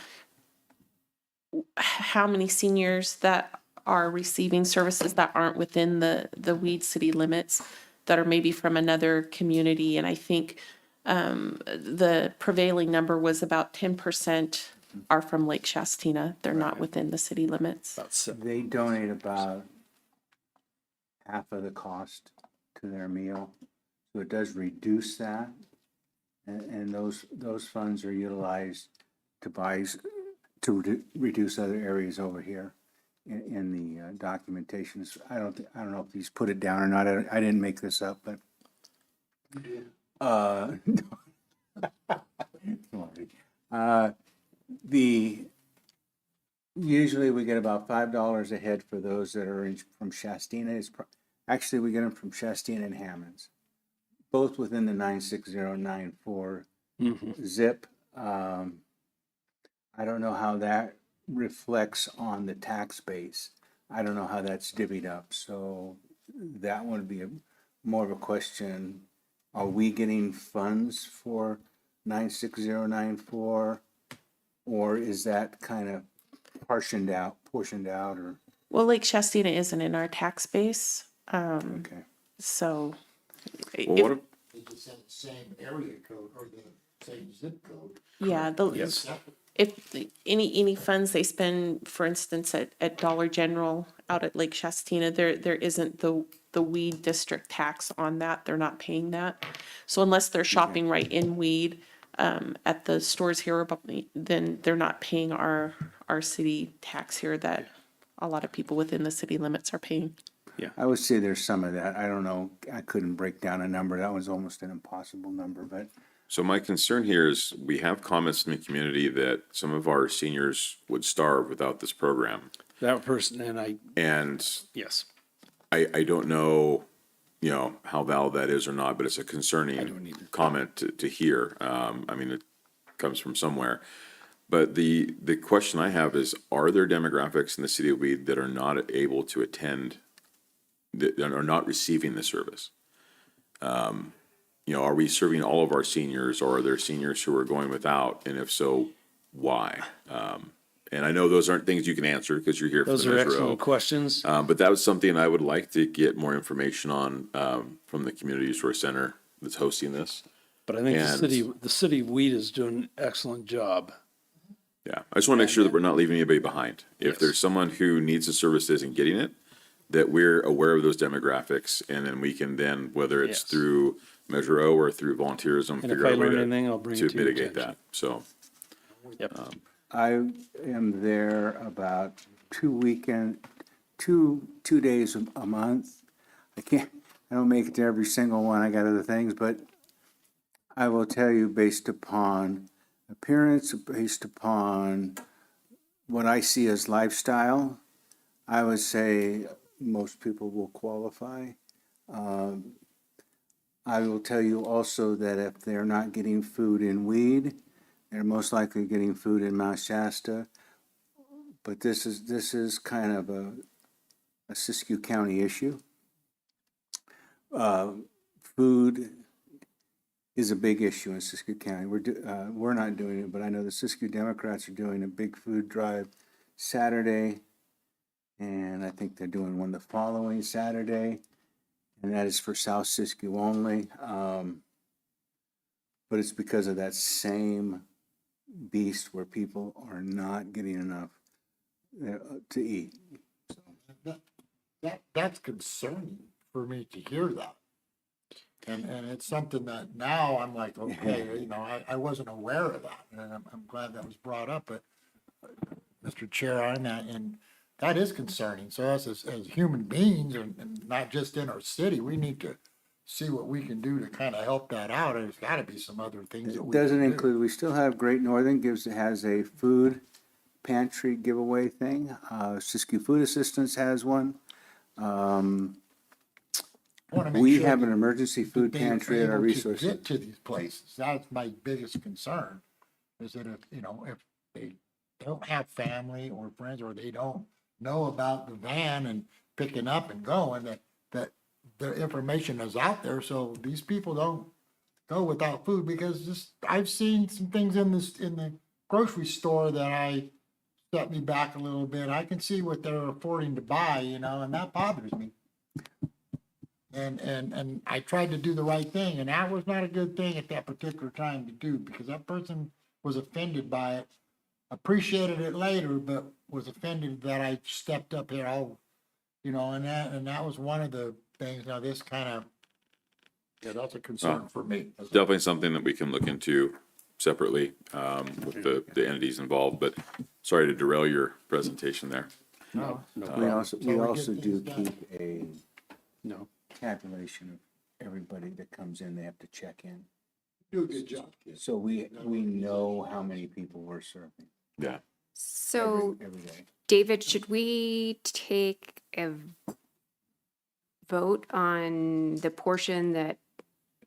how many seniors that are receiving services that aren't within the Weed City limits, that are maybe from another community. And I think the prevailing number was about 10% are from Lake Shastina. They're not within the city limits. About seven. They donate about half of the cost to their meal, so it does reduce that. And those funds are utilized to reduce other areas over here in the documentations. I don't know if he's put it down or not. I didn't make this up, but. Usually we get about $5 a head for those that are from Shastina. Actually, we get them from Shastina and Hammonds, both within the 96094 zip. I don't know how that reflects on the tax base. I don't know how that's divvied up. So that would be more of a question. Are we getting funds for 96094? Or is that kind of portioned out or, Well, Lake Shastina isn't in our tax base, okay. so. Well, what if- They just have the same area code or the same zip code. Yeah, if any funds they spend, for instance, at Dollar General out at Lake Shastina, there isn't the Weed district tax on that. They're not paying that. So unless they're shopping right in Weed, at the stores here, then they're not paying our city tax here that a lot of people within the city limits are paying. I would say there's some of that. I don't know. I couldn't break down a number. That was almost an impossible number, but So my concern here is we have comments in the community that some of our seniors would starve without this program. That person, And yes. I don't know, how valid that is or not, but it's a concerning comment to hear. I mean, it comes from somewhere. But the question I have is, are there demographics in the city of Weed that are not able to attend, that are not receiving the service? Are we serving all of our seniors, or are there seniors who are going without? And if so, why? And I know those aren't things you can answer because you're here for Those the are Measure O. excellent questions. But that was something I would like to get more information on from the Community Resource Center that's hosting this. But I think And- the city of Weed is doing an excellent job. Yeah, I just want to make sure that we're not leaving anybody behind. If there's someone who needs the service isn't getting it, that we're aware of those demographics, and then we can then, whether it's Yes. through Measure O or through volunteerism, And if figure I out a way learn to, anything, I'll bring it to your mitigate attention. that, so. Yep. I am there about 2 days a month. I don't make it to every single one, I got other things, but I will tell you, based upon appearance, based upon what I see as lifestyle, I would say most people will qualify. I will tell you also that if they're not getting food in Weed, they're most likely getting food in Mount Shasta. But this is kind of a Siskiyou County issue. Food is a big issue in Siskiyou County. We're not doing it, but I know the Siskiyou Democrats are doing a big food drive Saturday, and I think they're doing one the following Saturday, and that is for South Siskiyou only. But it's because of that same beast where people are not getting enough to eat. That's concerning for me to hear that. And it's something that now I'm like, okay, I wasn't aware of that, and I'm glad that was brought up, but Mr. Chair, on that, and that is concerning. So us as human beings, and not just in our city, we need to see what we can do to kind of help that out. There's gotta be some other things that It we doesn't can do. include, we still have Great Northern has a food pantry giveaway thing. Siskiyou Food Assistance has one. I wanna make We sure have that- an emergency food that they're pantry at our able to resource Get center. to these places. That's my biggest concern, is that if they don't have family or friends, or they don't know about the van and picking up and going, that the information is out there, so these people don't go without food, because I've seen some things in the grocery store that set me back a little bit. I can see what they're affording to buy, and that bothers me. And I tried to do the right thing, and that was not a good thing at that particular time to do, because that person was offended by it, appreciated it later, but was offended that I stepped up here, and that was one of the things. Now, this that's a concern for me. Definitely something that we can look into separately, with the entities involved, but sorry to derail your presentation there. No, We problem. also get do things done. keep a No. tabulation of everybody that comes in, they have to check in. Do a good job, kids. So we know how many people we're serving Yeah. So, every day. David, should we take a vote on the portion that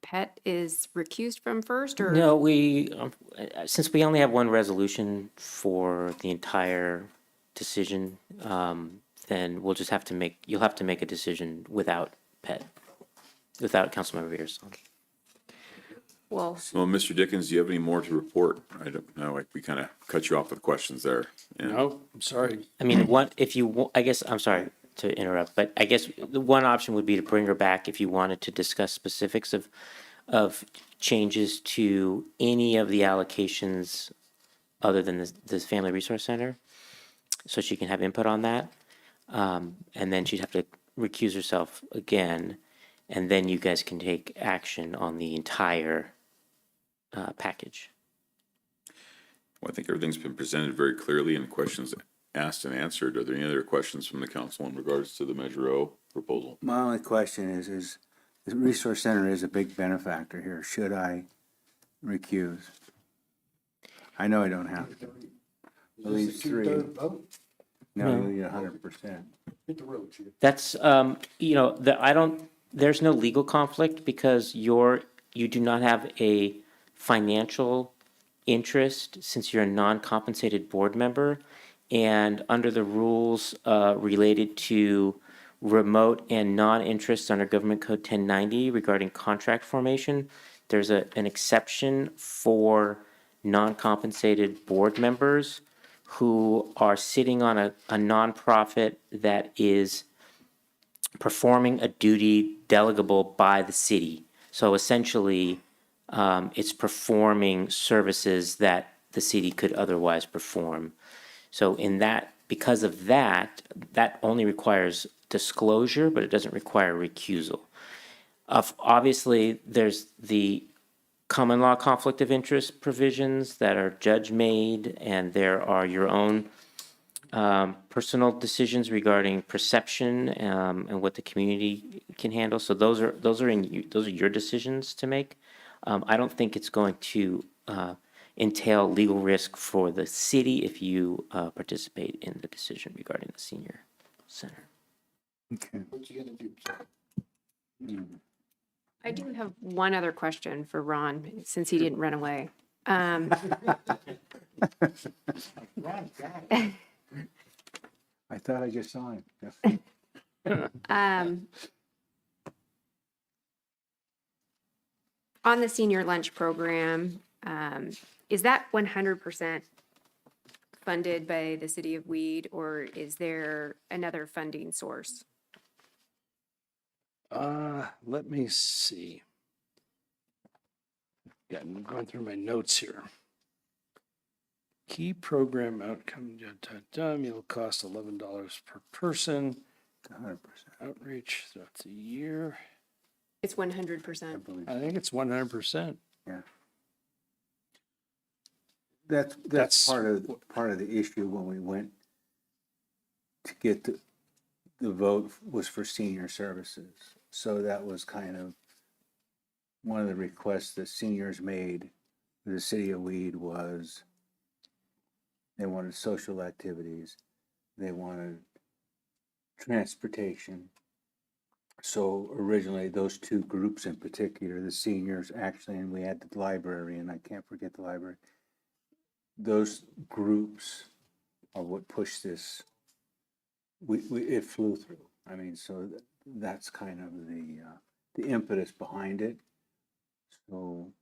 Pet is recused from first, or? No, since we only have one resolution for the entire decision, then we'll just have to you'll have to make a decision without Councilmember Pearson. Well, Well, Mr. Dickens, do you have any more to report? I don't know, we kind of cut you off with questions there. Yeah. No, I'm sorry. I mean, I guess, I'm sorry to interrupt, but I guess the one option would be to bring her back if you wanted to discuss specifics of changes to any of the allocations other than this Family Resource Center, so she can have input on that. And then she'd have to recuse herself again, and then you guys can take action on the entire package. Well, I think everything's been presented very clearly and questions asked and answered. Are there any other questions from the council in regards to the Measure O proposal? My only question is the resource center is a big benefactor here. Should I recuse? I know I don't have to. At least three. No, you need 100%. Hit the road, chief. That's, there's no legal conflict because you do not have a financial interest since you're a non-compensated board member. And under the rules related to remote and non-interest under Government Code 1090 regarding contract formation, there's an exception for non-compensated board members who are sitting on a nonprofit that is performing a duty delegable by the city. So essentially, it's performing services that the city could otherwise perform. So in that, because of that, that only requires disclosure, but it doesn't require recusal. Obviously, there's the common law conflict of interest provisions that are judge-made, and there are your own personal decisions regarding perception and what the community can handle. So those are your decisions to make. I don't think it's going to entail legal risk for the city if you participate in the decision regarding the senior center. Okay. What you gonna do? I do have one other question for Ron, since he didn't run away. Um, I thought I just saw him. um, On the senior lunch program, is that 100% funded by the city of Weed, or is there another funding source? Let me see. Yeah, I'm going through my notes here. Key program outcome, meal cost $11 per person. 100%. Outreach throughout the year. It's 100%. I believe. I think it's 100%. Yeah. That's That's- part of the issue when we went to get the vote was for senior services. So that was kind of one of the requests that seniors made to the city of Weed was they wanted social activities, they wanted transportation. So originally, those two groups in particular, the seniors actually, and we had the library, and I can't forget the library. Those groups are what pushed this. It flew through. I mean, so that's kind of the impetus behind it. So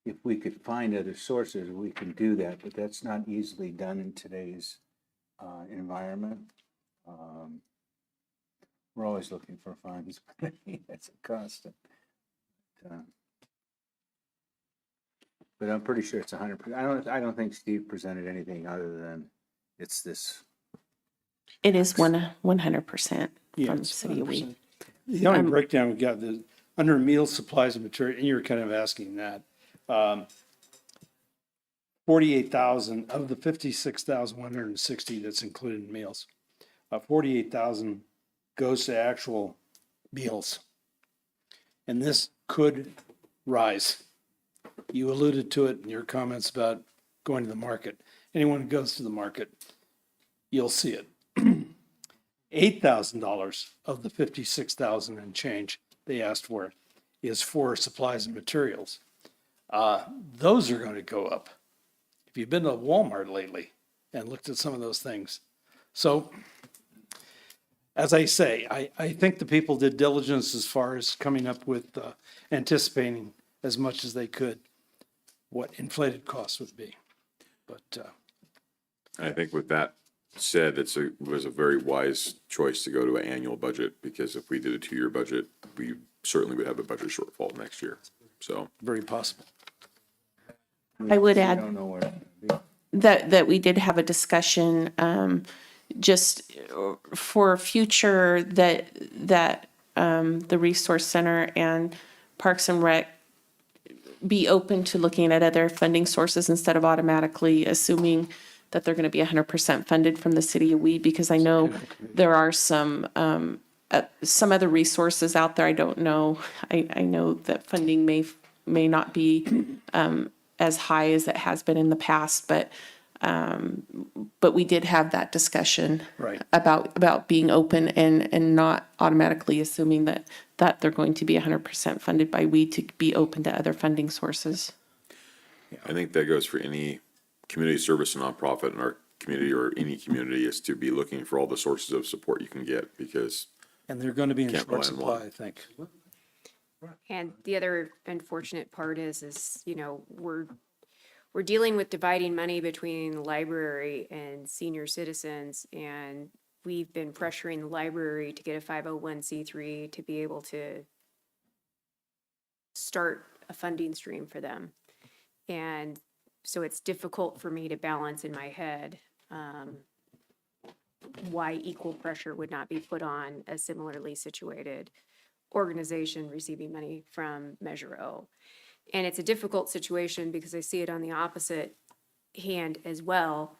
if we could find other sources, we can do that, but that's not easily done in today's environment. We're always looking for funds, but that's a constant. But I'm pretty sure it's 100%. I don't think Steve presented anything other than it's this. It is 100% Yeah, from the it's city of Weed. 100%. The only breakdown we got the under meal supplies and material, and you were kind of asking that. 48,000 of the 56,160 that's included in meals. 48,000 goes to actual meals. And this could rise. You alluded to it in your comments about going to the market. Anyone who goes to the market, you'll see it. $8,000 of the 56,000 and change they asked for is for supplies and materials. Those are going to go up. If you've been to Walmart lately and looked at some of those things. So, as I say, I think the people did diligence as far as coming up with anticipating as much as they could what inflated costs would be. But I think with that said, was a very wise choice to go to an annual budget, because if we did a 2-year budget, we certainly would have a budget shortfall next year. So very possible. I would I add don't know where it's gonna be. that we did have a discussion, just for future that the Resource Center and Parks and Rec be open to looking at other funding sources instead of automatically assuming that they're going to be 100% funded from the city of Weed, because I know there are some other resources out there. I don't know. I know that funding may not be as high as it has been in the past, but we did have that discussion Right. about being open and not automatically assuming that they're going to be 100% funded by Weed, to be open to other funding sources. I think that goes for any community service and nonprofit in our community, or any community, is to be looking for all the sources of support you can get, because And they're going to be in Can't short rely on supply, one. I think. And the other unfortunate part is, we're dealing with dividing money between the library and senior citizens, and we've been pressuring the library to get a 501c3 to be able to start a funding stream for them. And So it's difficult for me to balance in my head why equal pressure would not be put on a similarly situated organization receiving money from Measure O. And it's a difficult situation because I see it on the opposite hand as well.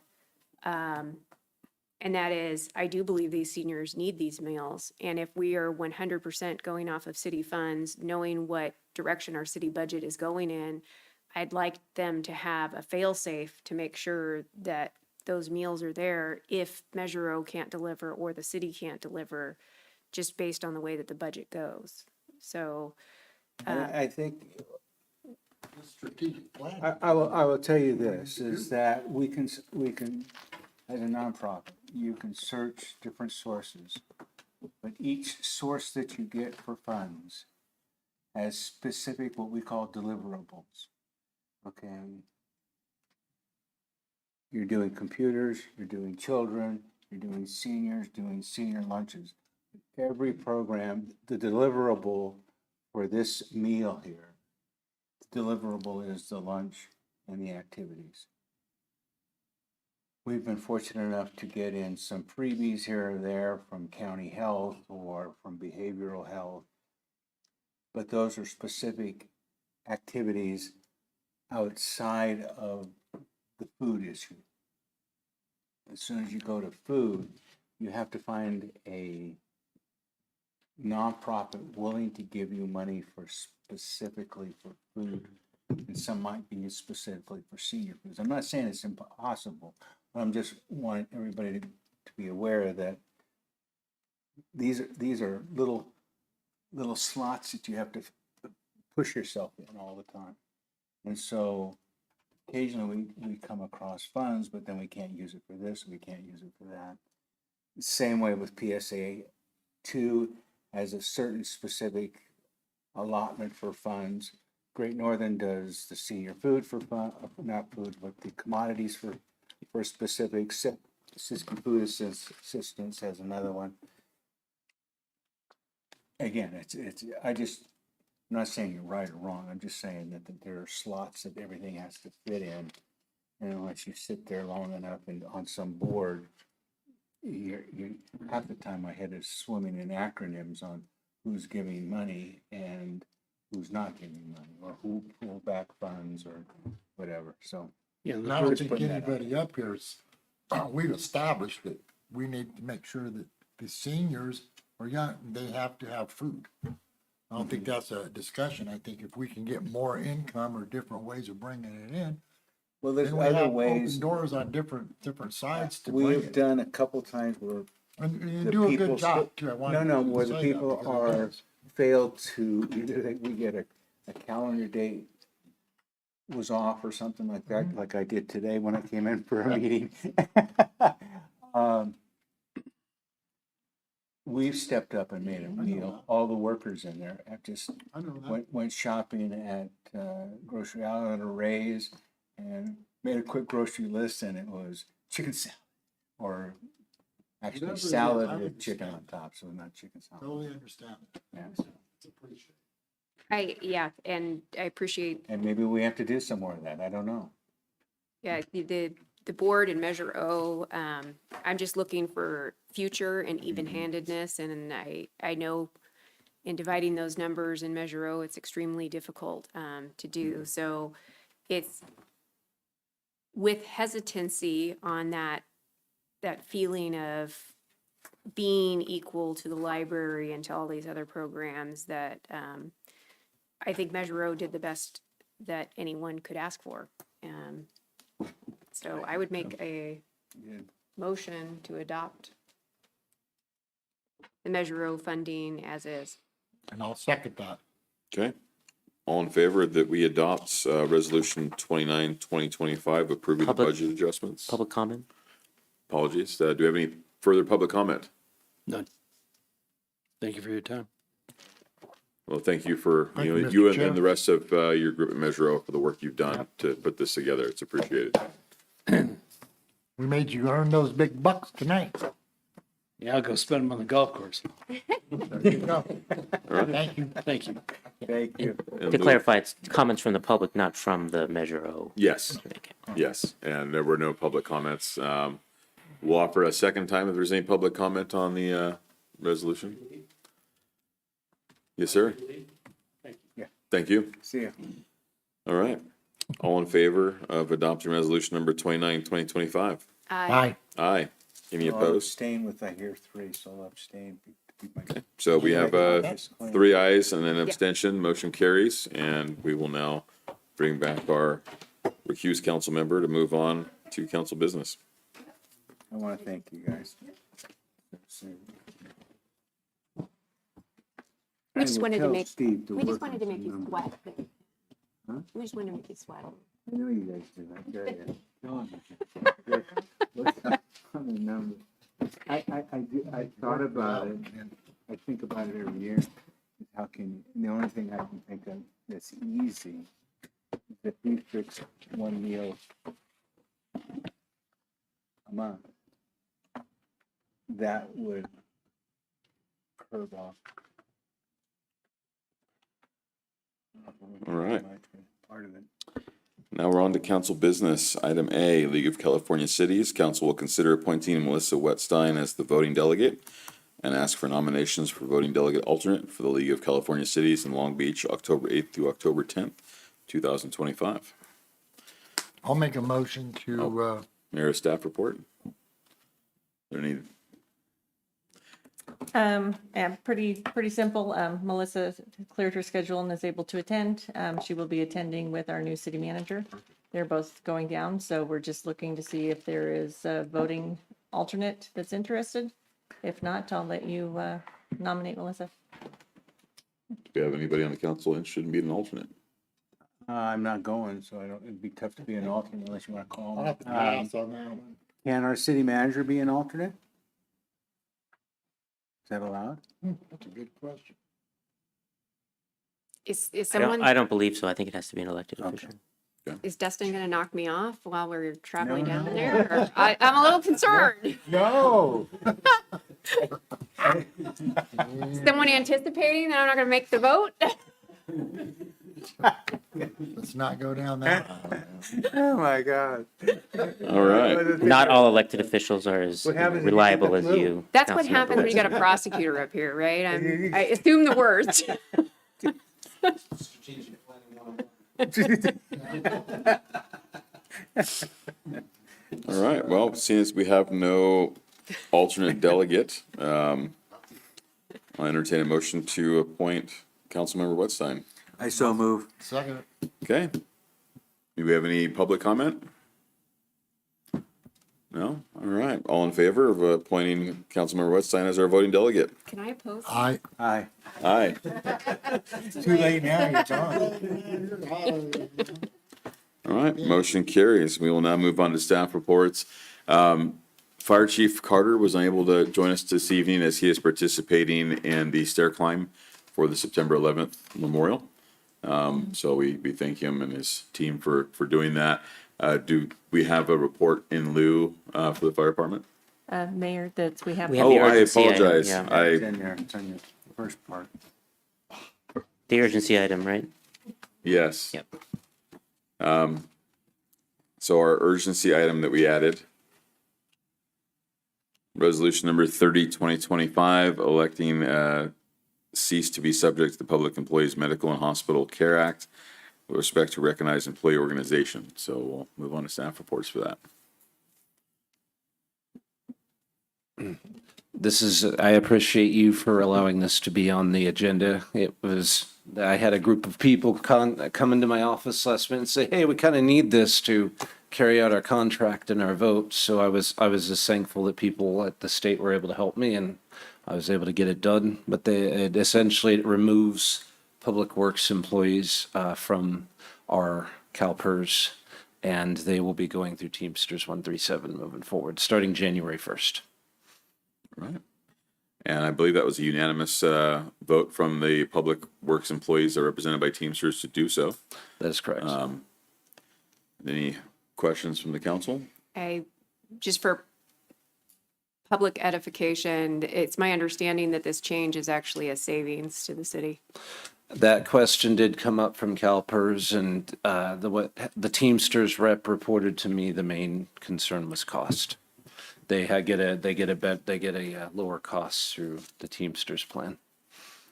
And that is, I do believe these seniors need these meals. And if we are 100% going off of city funds, knowing what direction our city budget is going in, I'd like them to have a fail-safe to make sure that those meals are there if Measure O can't deliver or the city can't deliver, just based on the way that the budget goes. So, I think, Strategic plan. I will tell you this, is that we can, as a nonprofit, you can search different sources, but each source that you get for funds has specific, what we call deliverables. Okay? You're doing computers, you're doing children, you're doing seniors, doing senior lunches. Every program, the deliverable for this meal here, the deliverable is the lunch and the activities. We've been fortunate enough to get in some freebies here or there from county health or from behavioral health, but those are specific activities outside of the food issue. As soon as you go to food, you have to find a nonprofit willing to give you money for specifically for food, and some might be specifically for senior foods. I'm not saying it's impossible, but I'm just wanting everybody to be aware that these are little slots that you have to push yourself in all the time. And so occasionally we come across funds, but then we can't use it for this, we can't use it for that. Same way with PSA 2 has a certain specific allotment for funds. Great Northern does the senior food for fun, not food, but the commodities for specific. Siskiyou Food Assistance has another one. Again, I'm not saying you're right or wrong. I'm just saying that there are slots that everything has to fit in. And unless you sit there long enough and on some board, you half the time my head is swimming in acronyms on who's giving money and who's not giving money, or who pulled back funds or whatever. So Yeah, And I don't think anybody up here is, we've established that we need to make sure that the seniors are young, they have to have food. I don't think that's a discussion. I think if we can get more income or different ways of bringing it in, well, there's then we other have ways. open doors on different sides to We bring have it. done a couple times where And you the do a people good job too. I wanted no, to where the say that people because it are does. failed to either that we get a calendar date was off or something like that, like I did today when I came in for a meeting. We've stepped up and made a meal. All the workers in there have just I know that. went shopping at grocery outlet or Ray's and made a quick grocery list, and it was chicken salad or actually Whatever it is, salad I with chicken on understand. top, so not chicken salad. Totally understand. Yeah. It's appreciated. and I appreciate, And maybe we have to do some more of that. I don't know. yeah, the board and Measure O, I'm just looking for future and even-handedness, and I know in dividing those numbers in Measure O, it's extremely difficult to do. So it's with hesitancy on that feeling of being equal to the library and to all these other programs that I think Measure O did the best that anyone could ask for. So I would make a motion to adopt the Measure O funding as is. And I'll second that. Okay. All in favor that we adopt Resolution 29, 2025, approving the Public- budget adjustments? Public comment? Apologies. Do we have any further public comment? None. Thank you for your time. Well, thank you for, Thank you you, know, Mr. you and Chair. the rest of your group at Measure O for the work you've done to put this together. It's appreciated. We made you earn those big bucks tonight. Yeah, I'll go spend them on the golf course. There you go. Thank you. Thank you. Thank you. To clarify, it's comments from the public, not from the Measure O. Yes, Okay. yes, and there were no public comments. We'll offer a second time if there's any public comment on the resolution. Yes, sir. Thank you. See ya. All right. All in favor of adopting resolution number 29, 2025? Aye. Aye. Any I'll opposed? abstain with, I hear three, so I'll abstain. Keep my- So we have 3 ayes and an abstention. Motion carries, and we will now bring back our recused council member to move on to council business. I want to thank you guys. We just wanted to make, Steve to we just work wanted to on make some you numbers. sweat. We just wanted to make you sweat. I know you guys do. I tell you. Killing me. What's up on the numbers? I thought about it, and I think about it every year. How can, the only thing I can think of that's easy is if we fix one meal a month, that would curb off. All right. Part of it. Now we're on to council business. Item A, League of California Cities. Council will consider appointing Melissa Wetstein as the voting delegate and ask for nominations for voting delegate alternate for the League of California Cities in Long Beach, October 8th through October 10th, 2025. I'll make a motion to, Mayor, staff report. There any, And pretty simple. Melissa cleared her schedule and is able to attend. She will be attending with our new city manager. They're both going down, so we're just looking to see if there is a voting alternate that's interested. If not, I'll let you nominate Melissa. do we have anybody on the council interested in being an alternate? I'm not going, so I don't, it'd be tough to be an alternate unless you want to call I'll me. have to pass on that one. Can our city manager be an alternate? Is that allowed? That's a good question. Is I someone, don't believe so. I think it has to be an elected official. is Dustin gonna knock me off while we're traveling No, down no. there? Or- I'm a little concerned. No. Someone anticipating that I'm not gonna make the vote? Let's not go down that aisle. Oh, my God. All right. Not all elected officials are as What happens if you reliable get as the flu? you. That's what Councilmember happens when you got a Wetzel. prosecutor up here, right? I assume the worst. All right, well, seeing as we have no alternate delegate, I'll entertain a motion to appoint Councilmember Wetstein. I so move. Second, Okay. Do we have any public comment? No? All right. All in favor of appointing Councilmember Wetstein as our voting delegate? Can I oppose? aye. Aye. Aye. Too late now, you're gone. All right, motion carries. We will now move on to staff reports. Fire Chief Carter was unable to join us this evening as he is participating in the stair climb for the September 11th memorial. So we thank him and his team for doing that. Do we have a report in lieu for the fire department? Mayor, that we have. We have Oh, the I urgency item, apologize. yeah. It's I, in there, it's on your first part. The urgency item, right? yes. Yep. So our urgency item that we added, resolution number 30, 2025, electing cease to be subject to the Public Employees Medical and Hospital Care Act with respect to recognized employee organization. So we'll move on to staff reports for that. I appreciate you for allowing this to be on the agenda. I had a group of people come into my office last minute and say, hey, we kind of need this to carry out our contract and our vote. So I was just thankful that people at the state were able to help me and I was able to get it done. But it essentially removes Public Works employees from our CalPERS, and they will be going through Teamsters 137 moving forward, starting January 1st. Right. And I believe that was a unanimous vote from the Public Works employees that are represented by Teamsters to do so. That is correct. Any questions from the council? Just for public edification, it's my understanding that this change is actually a savings to the city. That question did come up from CalPERS, and the Teamsters rep reported to me the main concern was cost. They get a lower cost through the Teamsters plan.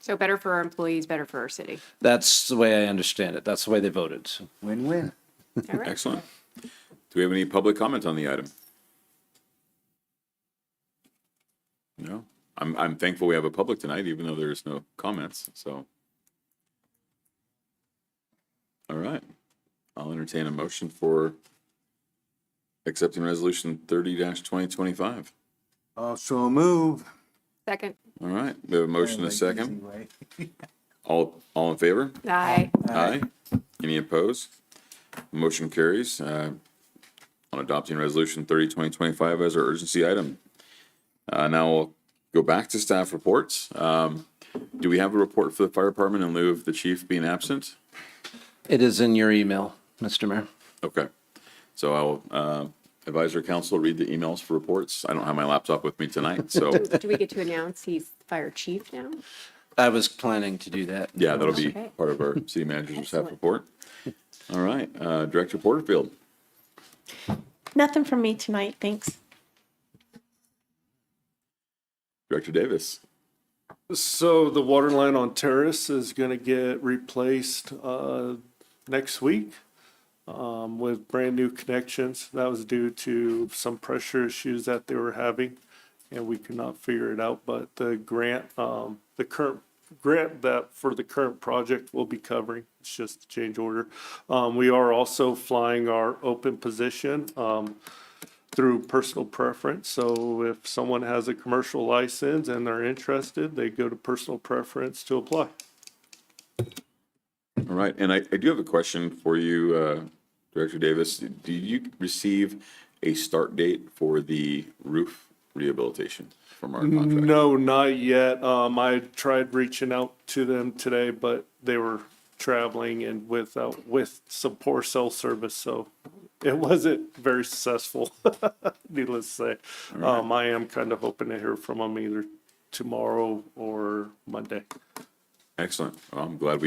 So better for our employees, better for our city. That's the way I understand it. That's the way they voted. So. Win-win. All right. Excellent. Do we have any public comment on the item? No? I'm thankful we have a public tonight, even though there's no comments, so. All right. I'll entertain a motion for accepting resolution 30-2025. Also move. Second. All right, we have a motion and a second. All in favor? Aye. Aye. Any opposed? Motion carries on adopting resolution 30-2025 as our urgency item. Now we'll go back to staff reports. Do we have a report for the fire department in lieu of the chief being absent? It is in your email, Mr. Mayor. Okay, so I'll advise our council to read the emails for reports. I don't have my laptop with me tonight, so Do we get to announce he's fire chief now? I was planning to do that. yeah, that'll be Okay. part of our city manager's staff report. All right, Director Porterfield. Nothing from me tonight, thanks. Director Davis. So the water line on Terrace is gonna get replaced, next week, with brand new connections. That was due to some pressure issues that they were having, and we could not figure it out, but the grant, the current grant that for the current project will be covering, it's just a change order. We are also flying our open position, through personal preference. So if someone has a commercial license and they're interested, they go to personal preference to apply. All right, and I do have a question for you, Director Davis. Do you receive a start date for the roof rehabilitation from our contract? No, not yet. I tried reaching out to them today, but they were traveling and with some poor cell service, so it wasn't very successful, needless to say. I am kind of hoping to hear from them either tomorrow or Monday. Excellent. Well, I'm glad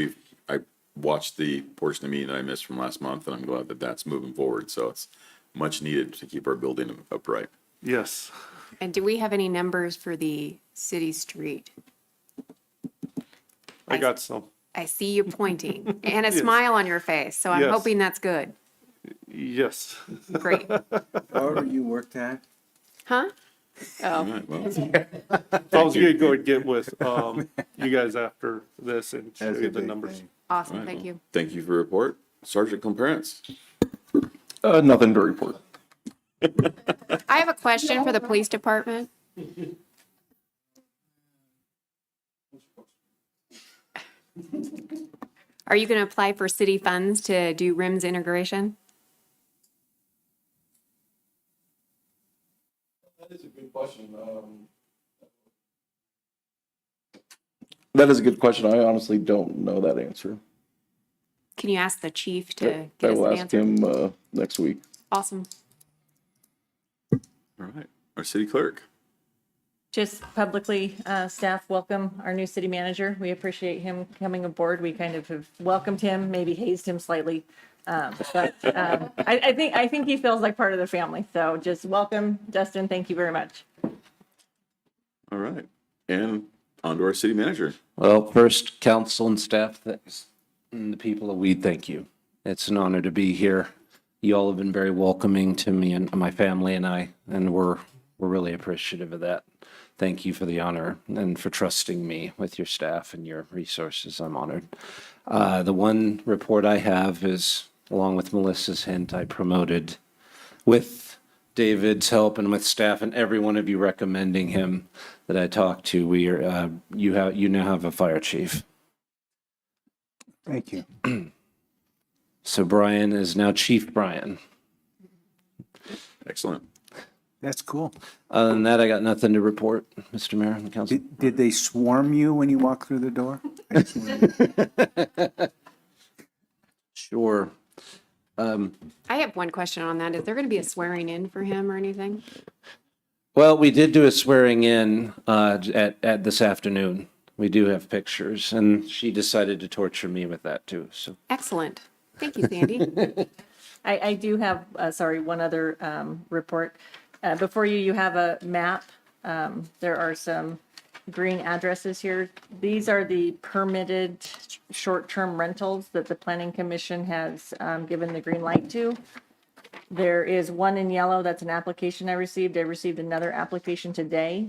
I watched the portion of meeting that I missed from last month, and I'm glad that that's moving forward. So it's much needed to keep our building upright. Yes. And do we have any numbers for the city street? I got some. I see you pointing and a Yes. smile on your face, so I'm Yes. hoping that's good. Yes. Great. However you work that. Huh? All Oh, right, well, I was gonna go and get with, you guys after this and show That's you a the big numbers. thing. awesome. all right, Thank well, you. Thank you for your report. Sergeant Comparance. Nothing to report. I have a question for the police department. Are you going to apply for city funds to do RIMS integration? That is a good question. That is a good question. I honestly don't know that answer. Can you ask the chief I to get us will an ask answer? him next week. Awesome. All right, our city clerk. Just publicly, staff welcome our new city manager. We appreciate him coming aboard. We kind of have welcomed him, maybe hazed him slightly. But I think he feels like part of the family. So just welcome, Dustin. Thank you very much. All right, and on to our city manager. Well, first, council and staff, thanks. And the people of Weed, thank you. It's an honor to be here. You all have been very welcoming to me and my family and I, and we're really appreciative of that. Thank you for the honor and for trusting me with your staff and your resources. I'm honored. The one report I have is, along with Melissa's hint, I promoted with David's help and with staff and every one of you recommending him that I talked to. You now have a fire chief. Thank you. So Brian is now Chief Brian. Excellent. That's cool. Other than that, I got nothing to report, Mr. Mayor and Council. Did they swarm you when you walked through the door? Sure. I have one question on that. Is there going to be a swearing in for him or anything? Well, we did do a swearing in at this afternoon. We do have pictures, and she decided to torture me with that too, so. Excellent. Thank you, Sandy. I do have, sorry, one other report. Before you have a map. There are some green addresses here. These are the permitted short-term rentals that the Planning Commission has given the green light to. There is one in yellow, that's an application I received. I received another application today.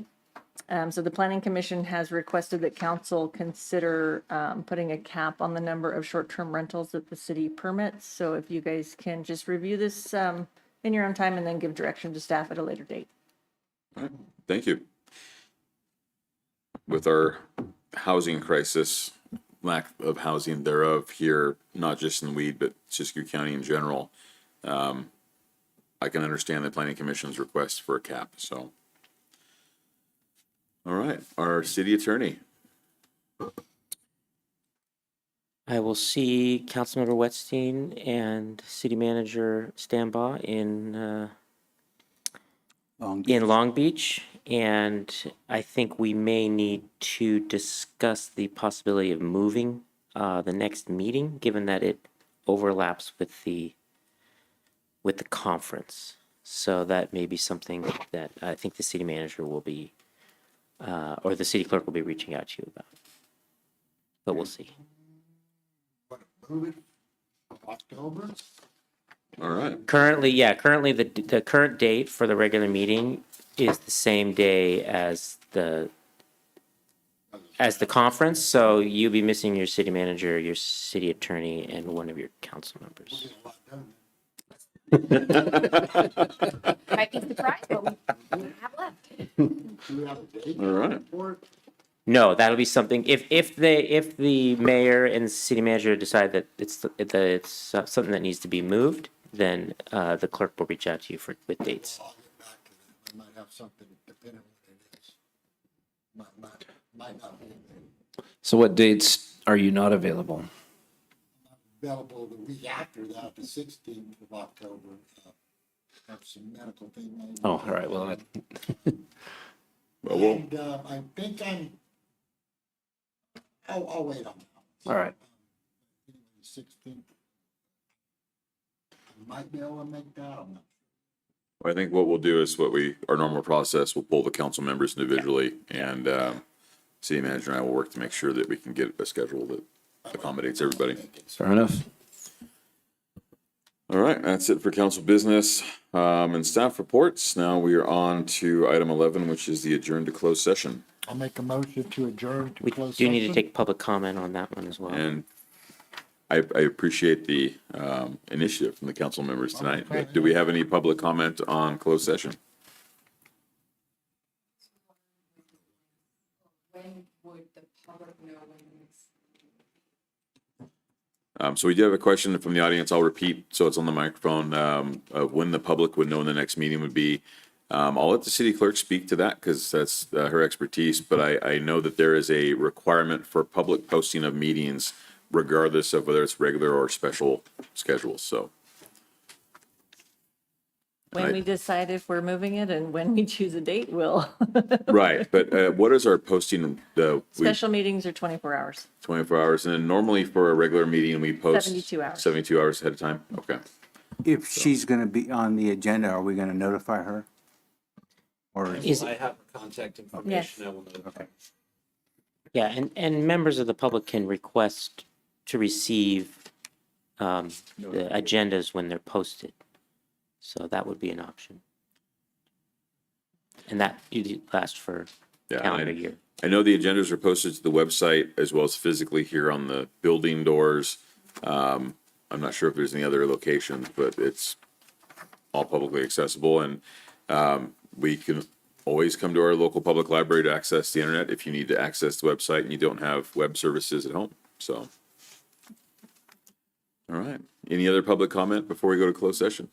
So the Planning Commission has requested that council consider putting a cap on the number of short-term rentals that the city permits. So if you guys can just review this in your own time and then give direction to staff at a later date. Thank you. With our housing crisis, lack of housing thereof here, not just in Weed, but Siskiyou County in general, I can understand the Planning Commission's request for a cap, so. All right, our city attorney. I will see Councilmember Wetstein and City Manager Stambaugh in Long Beach, and I think we may need to discuss the possibility of moving the next meeting, given that it overlaps with the conference. So that may be something that I think the city manager will be, or the city clerk will be reaching out to you about. But we'll see. October? All right, Currently, the current date for the regular meeting is the same day as the conference, so you'll be missing your city manager, your city attorney, and one of your council members. Might be surprised, but we have left. all right. No, that'll be something, if the mayor and city manager decide that it's something that needs to be moved, then the clerk will reach out to you with dates. I'll get back to them. I might have something depending on what it is. Might not be So what dates are you not available? available the week after that, the 16th of October. Have some medical thing. Oh, all right, well, Well, we'll, And I think I'll wait on that. all right. 16th. I might be able to make that. I'm not. I think what we'll do is our normal process, we'll pull the council members individually, and city manager and I will work to make sure that we can get a schedule that accommodates everybody. Fair enough. All right, that's it for council business and staff reports. Now we are on to item 11, which is the adjourn to closed session. I'll make a motion to adjourn to We close do need to session. take public comment on that one as well. And I appreciate the initiative from the council members tonight. But do we have any public comment on closed session? When would the public know when So we do have a question from the audience. I'll repeat so it's on the microphone of when the public would know when the next meeting would be. I'll let the city clerk speak to that because that's her expertise. But I know that there is a requirement for public posting of meetings regardless of whether it's regular or special schedules. So When we decide if we're moving it and when we choose a date, we'll. right. But what is our posting? Special meetings are 24 hours. 24 hours, and then normally for a regular meeting we post 72 hours. 72 hours ahead of time. Okay. If she's gonna be on the agenda, are we gonna notify her? Or Is, I have her contact information. Yes. I will notify. yeah, and members of the public can request to receive the agendas when they're posted. So that would be an option. And that usually lasts for Yeah, calendar year. I know the agendas are posted to the website as well as physically here on the building doors. I'm not sure if there's any other locations, but it's all publicly accessible. And we can always come to our local public library to access the internet if you need to access the website and you don't have web services at home. So, all right. Any other public comment before we go to closed session?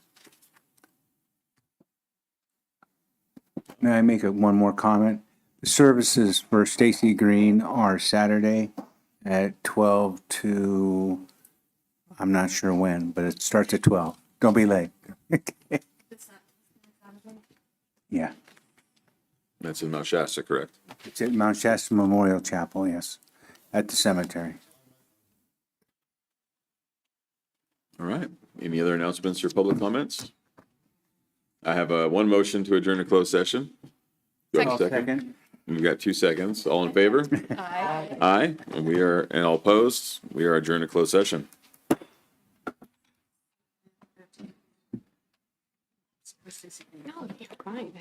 may I make one more comment? The services for Stacy Green are Saturday at 12 to, I'm not sure when, but it starts at 12. Don't be late. Yeah. That's in Mount Shasta, correct? It's at Mount Shasta Memorial Chapel, yes, at the cemetery. All right. Any other announcements or public comments? I have one motion to adjourn to closed session. Do I have a second? We've got 2 seconds. All in favor? Aye. Aye. And all opposed? We are adjourned to closed session.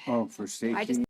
Oh, for safety.